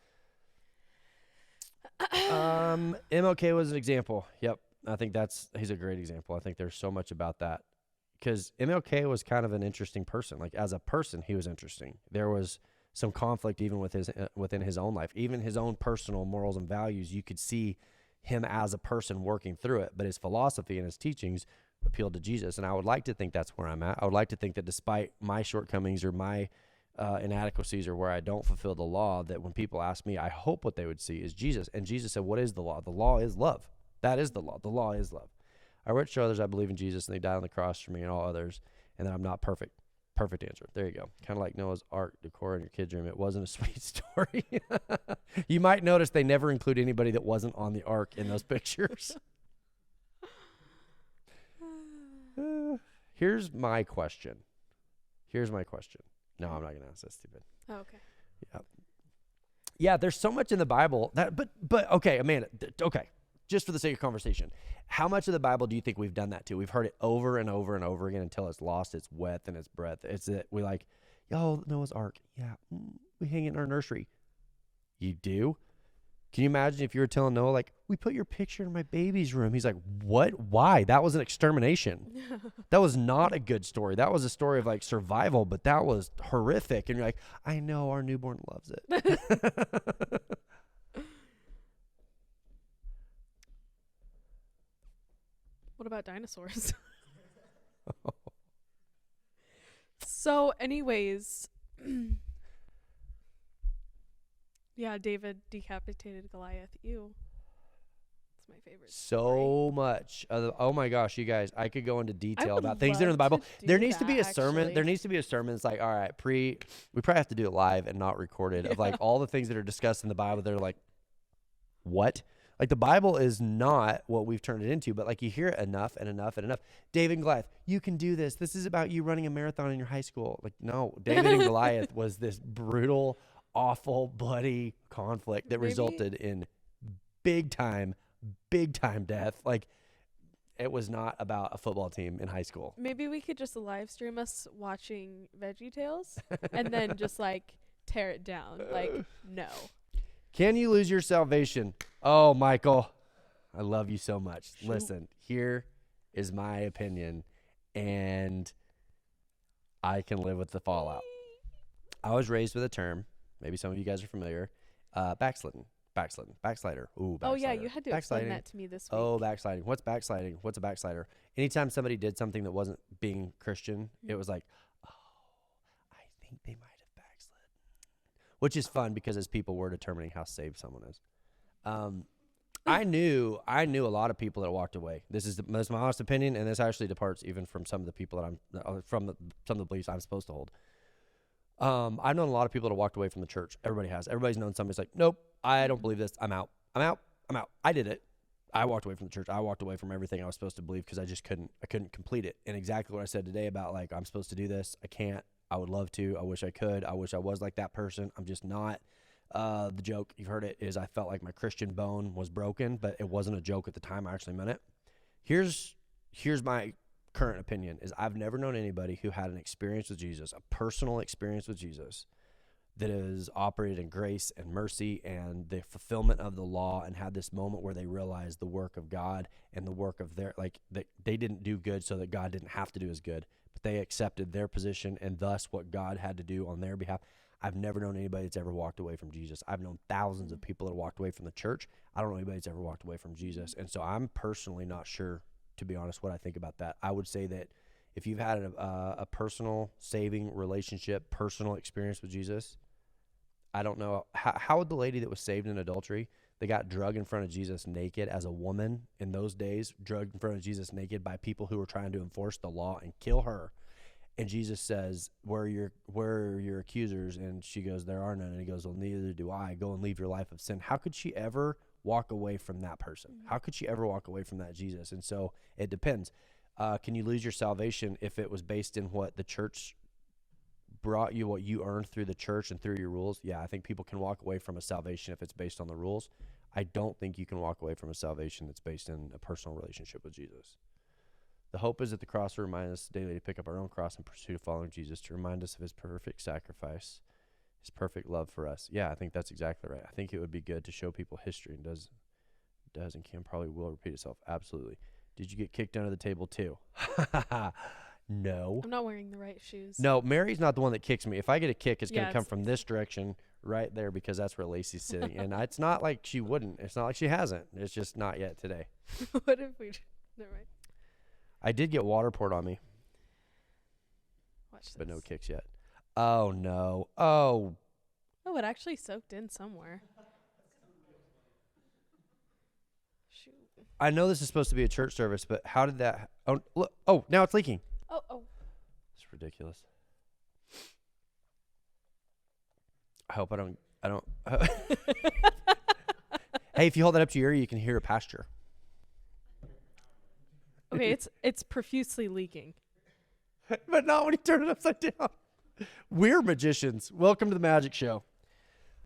S2: MLK was an example. Yep. I think he's a great example. I think there's so much about that because MLK was kind of an interesting person. Like, as a person, he was interesting. There was some conflict even with within his own life, even his own personal morals and values. You could see him as a person working through it, but his philosophy and his teachings appealed to Jesus. And I would like to think that's where I'm at. I would like to think that despite my shortcomings or my inadequacies or where I don't fulfill the law, that when people ask me, I hope what they would see is Jesus. And Jesus said, what is the law? The law is love. That is the law. The law is love. I wrote to others I believe in Jesus and they died on the cross for me and all others, and that I'm not perfect. Perfect answer. There you go. Kind of like Noah's Ark decor in your kid's room. It wasn't a sweet story. You might notice they never include anybody that wasn't on the ark in those pictures. Here's my question. No, I'm not going to ask. That's stupid.
S4: Oh, okay.
S2: Yeah. Yeah, there's so much in the Bible that, but okay, Amanda, okay, just for the sake of conversation, how much of the Bible do you think we've done that to? We've heard it over and over and over again until it's lost its width and its breadth. It's that we like, yo, Noah's Ark. Yeah, we hang it in our nursery. You do? Can you imagine if you were telling Noah, like, we put your picture in my baby's room? He's like, what? Why? That was an extermination. That was not a good story. That was a story of, like, survival, but that was horrific. And you're like, I know, our newborn loves it.
S4: What about dinosaurs? So, anyways, yeah, David decapitated Goliath. Ew. It's my favorite story.
S2: So much. Oh my gosh, you guys, I could go into detail
S4: would
S2: about things that are in the
S4: love
S2: Bible.
S4: to do
S2: There needs to be a
S4: that,
S2: sermon.
S4: actually.
S2: There needs to be a sermon. It's like, all right, we probably have to do it live and not recorded, of like all the things that are discussed in the Bible. They're like, what? Like, the Bible is not what we've turned it into, but like, you hear it enough and enough and enough. David and Goliath, you can do this. This is about you running a marathon in your high school. Like, no, David and Goliath was this brutal, awful, bloody conflict that resulted in big time death. Like, it was not about a football team in high school.
S4: Maybe we could just live stream us watching VeggieTales and then just like tear it down. Like, no.
S2: Can you lose your salvation? Oh, Michael, I love you so much.
S4: Shoot.
S2: Listen, here is my opinion, and I can live with the fallout. I was raised with a term, maybe some of you guys are familiar, backslidder. Ooh, backslider.
S4: Oh yeah, you had to explain
S2: Backsliding.
S4: that to me this week.
S2: Oh, backsliding. What's backsliding? What's a backslider? Anytime somebody did something that wasn't being Christian, it was like, oh, I think they might have backslid. Which is fun because as people, we're determining how saved someone is. I knew a lot of people that walked away. This is my honest opinion, and this actually departs even from some of the people that some of the beliefs I'm supposed to hold. I've known a lot of people that walked away from the church. Everybody has. Everybody's known somebody's like, nope, I don't believe this. I'm out. I did it. I walked away from the church. I walked away from everything I was supposed to believe because I couldn't complete it. And exactly what I said today about like, I'm supposed to do this. I can't. I would love to. I wish I could. I wish I was like that person. I'm just not. The joke, you've heard it, is I felt like my Christian bone was broken, but it wasn't a joke at the time. I actually meant it. Here's my current opinion is I've never known anybody who had an experience with Jesus, a personal experience with Jesus, that has operated in grace and mercy and the fulfillment of the law and had this moment where they realized the work of God and the work of their, like, they didn't do good so that God didn't have to do as good, but they accepted their position and thus what God had to do on their behalf. I've never known anybody that's ever walked away from Jesus. I've known thousands of people that walked away from the church. I don't know anybody that's ever walked away from Jesus. And so I'm personally not sure, to be honest, what I think about that. I would say that if you've had a personal saving relationship, personal experience with Jesus, I don't know. How would the lady that was saved in adultery, that got drugged in front of Jesus naked as a woman in those days, drugged in front of Jesus naked by people who were trying to enforce the law and kill her, and Jesus says, where are your accusers? And she goes, there are none. And he goes, well, neither do I. Go and leave your life of sin. How could she ever walk away from that person? How could she ever walk away from that Jesus? And so it depends. Can you lose your salvation if it was based in what the church brought you, what you earned through the church and through your rules? Yeah, I think people can walk away from a salvation if it's based on the rules. I don't think you can walk away from a salvation that's based in a personal relationship with Jesus. The hope is that the cross will remind us daily to pick up our own cross in pursuit of following Jesus, to remind us of his perfect sacrifice, his perfect love for us. Yeah, I think that's exactly right. I think it would be good to show people history, and does and can probably will repeat itself. Absolutely. Did you get kicked under the table too? No.
S4: I'm not wearing the right shoes.
S2: No, Mary's not the one that kicks me. If I get a kick, it's going
S4: Yeah,
S2: to come from this direction right there because that's where Lacey's sitting. And it's not like she wouldn't. It's not like she hasn't. It's just not yet today.
S4: What if we? Never mind.
S2: I did get water poured on me,
S4: Watch this.
S2: but no kicks yet. Oh, no. Oh.
S4: Oh, it actually soaked in somewhere. Shoot.
S2: I know this is supposed to be a church service, but how did that? Oh, look. Oh, now it's leaking.
S4: Oh.
S2: It's ridiculous. I hope I don't. Hey, if you hold that up to your ear, you can hear a pasture.
S4: Okay, it's profusely leaking.
S2: But not when you turn it upside down. We're magicians. Welcome to the magic show.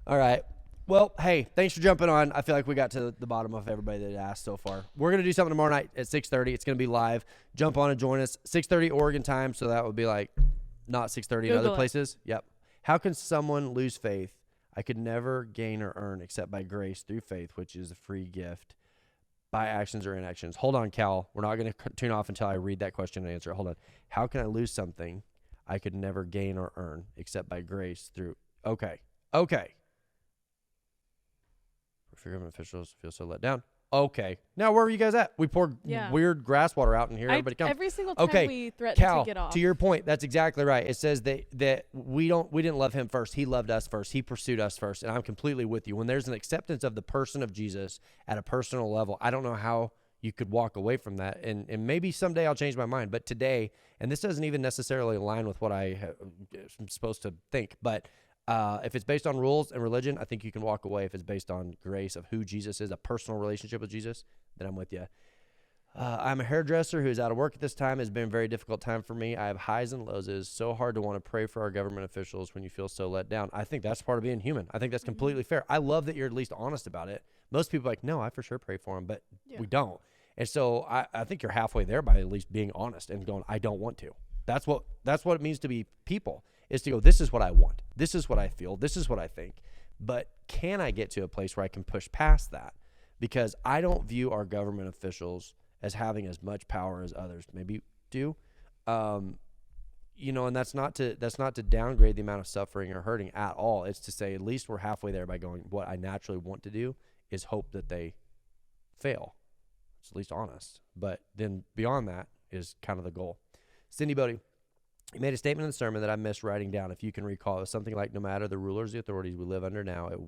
S2: All right. Well, hey, thanks for jumping on. I feel like we got to the bottom of everybody that asked so far. We're going to do something tomorrow night at 6:30. It's going to be live. Jump on and join us. 6:30 Oregon time, so that would be like not 6:30 in other
S4: Google it.
S2: places. Yep. How can someone lose faith? I could never gain or earn except by grace through faith, which is a free gift, by actions or inactions. Hold on, Cal. We're not going to tune off until I read that question and answer it. Hold on. How can I lose something I could never gain or earn except by grace through? Okay. For government officials feel so let down. Okay. Now, where are you guys at? We poured weird grass water out in here. Everybody come.
S4: Every single time
S2: Okay,
S4: we threaten
S2: Cal,
S4: to get off.
S2: to your point, that's exactly right. It says that we didn't love him first. He loved us first. He pursued us first. And I'm completely with you. When there's an acceptance of the person of Jesus at a personal level, I don't know how you could walk away from that. And maybe someday I'll change my mind. But today, and this doesn't even necessarily align with what I'm supposed to think, but if it's based on rules and religion, I think you can walk away. If it's based on grace of who Jesus is, a personal relationship with Jesus, then I'm with you. I'm a hairdresser who's out of work at this time. It's been a very difficult time for me. I have highs and lows. It is so hard to want to pray for our government officials when you feel so let down. I think that's part of being human. I think that's completely fair. I love that you're at least honest about it. Most people are like, no, I for sure pray for them, but we don't. And so I think you're halfway there by at least being honest and going, I don't want to. That's what it means to be people, is to go, this is what I want. This is what I feel. This is what I think. But can I get to a place where I can push past that? Because I don't view our government officials as having as much power as others maybe do. and that's not to downgrade the amount of suffering or hurting at all. It's to say at least we're halfway there by going, what I naturally want to do is hope that they fail. It's at least honest. But then beyond that is kind of the goal. Cindy Bodie, you made a statement in the sermon that I missed writing down. If you can recall, it was something like, no matter the rulers, the authorities we live under now, it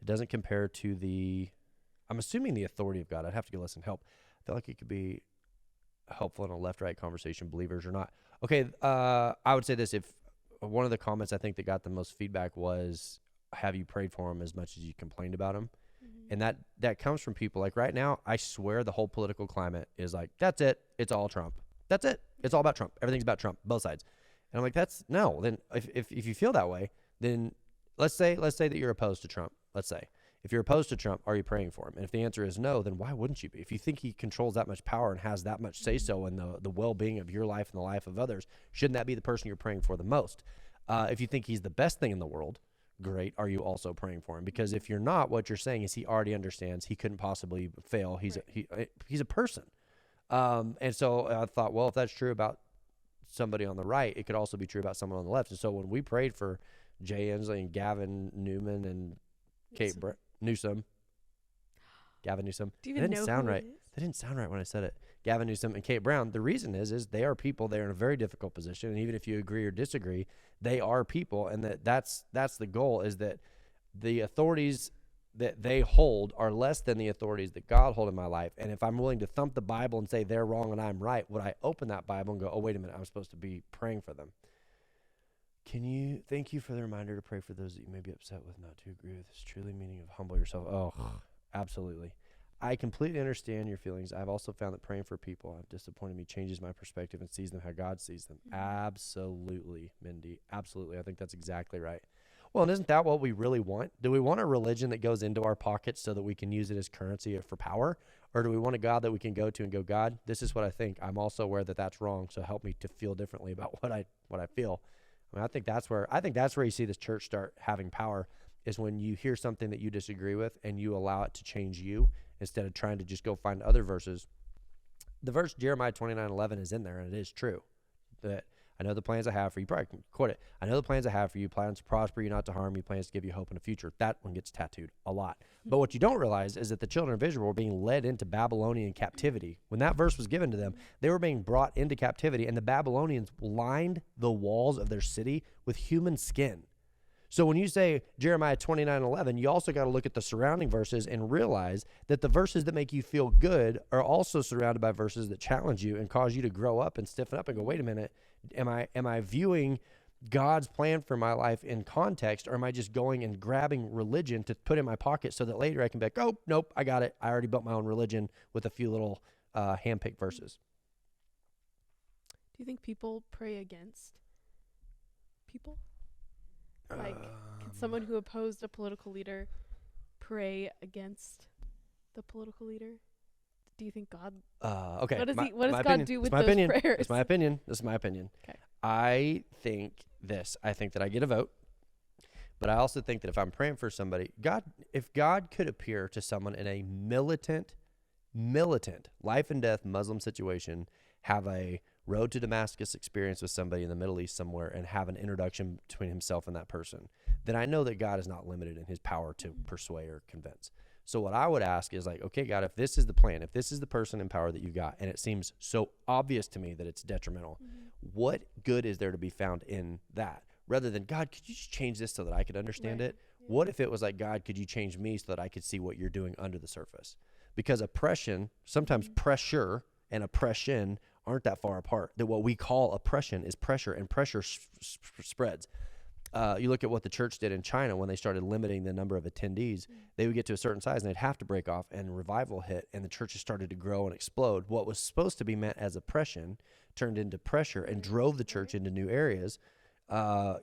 S2: doesn't compare to I'm assuming the authority of God. I'd have to go listen, help. I feel like it could be helpful in a left-right conversation, believers or not. Okay, I would say this. If one of the comments I think that got the most feedback was, have you prayed for him as much as you complained about him? And that comes from people like right now, I swear the whole political climate is like, that's it. It's all Trump. That's it. It's all about Trump. Everything's about Trump, both sides. And I'm like, then if you feel that way, then let's say that you're opposed to Trump. Let's say if you're opposed to Trump, are you praying for him? And if the answer is no, then why wouldn't you be? If you think he controls that much power and has that much say-so in the well-being of your life and the life of others, shouldn't that be the person you're praying for the most? If you think he's the best thing in the world, great. Are you also praying for him? Because if you're not, what you're saying is he already understands he couldn't possibly fail. He's a person. And so I thought, well, if that's true about somebody on the right, it could also be true about someone on the left. And so when we prayed for Jay Inslee and Gavin Newman and Kate Newsom, Gavin Newsom,
S4: Do you even know
S2: sound
S4: who
S2: right.
S4: it is?
S2: That didn't sound right when I said it. Gavin Newsom and Kate Brown. The reason is they are people. They're in a very difficult position, and even if you agree or disagree, they are people, and that's the goal. Is that the authorities that they hold are less than the authorities that God hold in my life. And if I'm willing to thump the Bible and say they're wrong and I'm right, would I open that Bible and go, oh, wait a minute, I'm supposed to be praying for them? Thank you for the reminder to pray for those that you may be upset with, not to agree with. It's truly meaning of humble yourself. Oh, absolutely. I completely understand your feelings. I've also found that praying for people who have disappointed me changes my perspective and sees them how God sees them. Absolutely, Mindy. Absolutely. I think that's exactly right. Well, and isn't that what we really want? Do we want a religion that goes into our pockets so that we can use it as currency for power? Or do we want a God that we can go to and go, God, this is what I think. I'm also aware that that's wrong, so help me to feel differently about what I feel. I mean, I think that's where you see this church start having power, is when you hear something that you disagree with and you allow it to change you instead of trying to just go find other verses. The verse Jeremiah 29:11 is in there, and it is true that I know the plans I have for you. Probably can quote it. I know the plans I have for you, plans to prosper you, not to harm you, plans to give you hope in the future. That one gets tattooed a lot. But what you don't realize is that the children of Israel were being led into Babylonian captivity. When that verse was given to them, they were being brought into captivity, and the Babylonians lined the walls of their city with human skin. So when you say Jeremiah 29:11, you also got to look at the surrounding verses and realize that the verses that make you feel good are also surrounded by verses that challenge you and cause you to grow up and stiffen up and go, wait a minute, am I viewing God's plan for my life in context, or am I just going and grabbing religion to put in my pocket so that later I can be like, oh, nope, I got it. I already built my own religion with a few little hand-picked verses.
S4: Do you think people pray against people? Like, can someone who opposed a political leader pray against the political leader? Do you think God?
S2: Okay.
S4: What does
S2: my
S4: God
S2: opinion.
S4: do
S2: It's
S4: with
S2: my
S4: those
S2: opinion.
S4: prayers?
S2: It's my opinion. This is my opinion.
S4: Okay.
S2: I think that I get a vote, but I also think that if I'm praying for somebody, if God could appear to someone in a militant, life and death Muslim situation, have a road to Damascus experience with somebody in the Middle East somewhere, and have an introduction between himself and that person, then I know that God is not limited in his power to persuade or convince. So what I would ask is like, okay, God, if this is the plan, if this is the person in power that you got, and it seems so obvious to me that it's detrimental, what good is there to be found in that? Rather than, God, could you just change this so that I could understand it? Yeah. What if it was like, God, could you change me so that I could see what you're doing under the surface? Because oppression, sometimes pressure and oppression aren't that far apart. That what we call oppression is pressure, and pressure spreads. You look at what the church did in China when they started limiting the number of attendees. They would get to a certain size and they'd have to break off, and revival hit, and the churches started to grow and explode. What was supposed to be meant as oppression turned into pressure and drove the church into new areas. So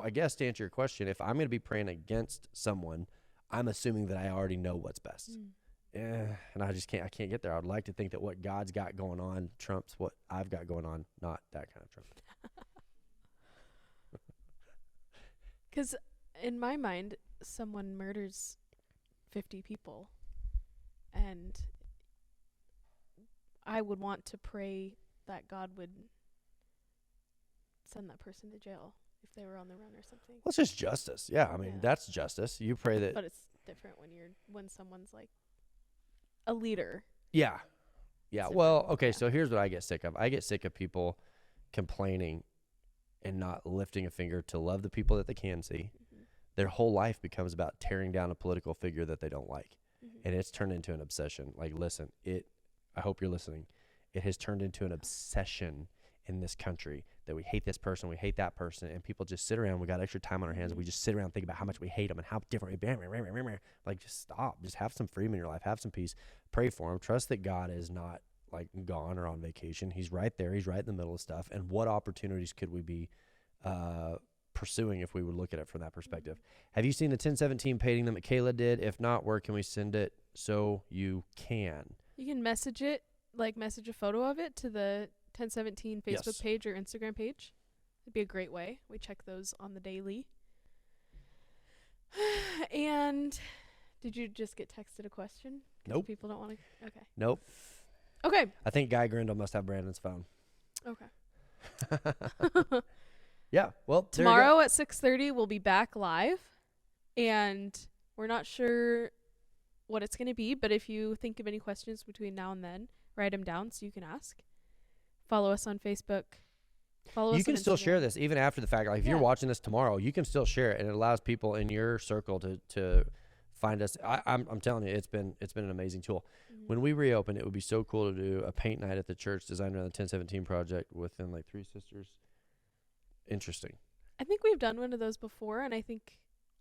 S2: I guess to answer your question, if I'm going to be praying against someone, I'm assuming that I already know what's best. And I can't get there. I would like to think that what God's got going on trumps what I've got going on, not that kind of Trump.
S4: Because in my mind, someone murders 50 people, and I would want to pray that God would send that person to jail if they were on the run or something.
S2: Well, it's just justice. Yeah, I mean,
S4: Yeah.
S2: that's justice. You pray that.
S4: But it's different when someone's like a leader.
S2: Yeah. Yeah.
S4: It's
S2: Well,
S4: different.
S2: okay.
S4: Yeah.
S2: So here's what I get sick of. I get sick of people complaining and not lifting a finger to love the people that they can see.
S4: Mhm.
S2: Their whole life becomes about tearing down a political figure that they don't like.
S4: Mhm.
S2: And it's turned into an obsession. Like, listen, I hope you're listening. It has turned into an obsession in this country that we hate this person, we hate that person, and people just sit around. We got extra time on our hands, and we just sit around and think about how much we hate them and how different. Like, just stop. Just have some freedom in your life. Have some peace. Pray for them. Trust that God is not like gone or on vacation. He's right there. He's right in the middle of stuff. And what opportunities could we be pursuing if we would look at it from that perspective? Have you seen the 1017 painting that Michaela did? If not, where can we send it so you can?
S4: You can message a photo of it to the 1017 Facebook
S2: Yes.
S4: page or Instagram page. It'd be a great way. We check those on the daily. And did you just get texted a question? 'Cause
S2: Nope.
S4: People don't want to. Okay.
S2: Nope.
S4: Okay.
S2: I think Guy Grindle must have Brandon's phone.
S4: Okay.
S2: Yeah. Well, there you go.
S4: Tomorrow at 6:30 we'll be back live, and we're not sure what it's going to be, but if you think of any questions between now and then, write them down so you can ask. Follow us on Facebook. Follow us
S2: You can
S4: on
S2: still share
S4: Instagram.
S2: this even after the fact. Like, if you're
S4: Yeah.
S2: watching this tomorrow, you can still share it, and it allows people in your circle to find us. I'm telling you, it's been an amazing tool.
S4: Mhm.
S2: When we reopen, it would be so cool to do a paint night at the church designed around the 1017 project within like Three Sisters. Interesting.
S4: I think we've done one of those before, and I think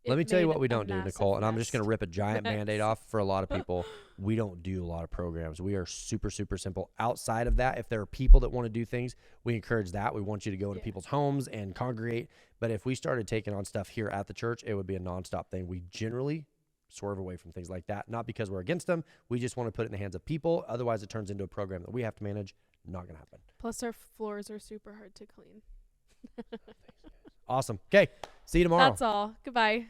S2: Let me tell you
S4: made
S2: what we
S4: a
S2: don't do,
S4: massive
S2: Nicole, and I'm just going to
S4: nest.
S2: rip a giant
S4: Mess.
S2: Band-Aid off for a lot of people. We don't do a lot of programs. We are super, super simple. Outside of that, if there are people that want to do things, we encourage that. We want you to go into
S4: Yeah.
S2: people's homes and congregate. But if we started taking on stuff here at the church, it would be a nonstop thing. We generally swerve away from things like that, not because we're against them. We just want to put it in the hands of people. Otherwise, it turns into a program that we have to manage. Not going to happen.
S4: Plus, our floors are super hard to clean.
S2: Awesome. Okay. See you tomorrow.
S4: That's all. Goodbye.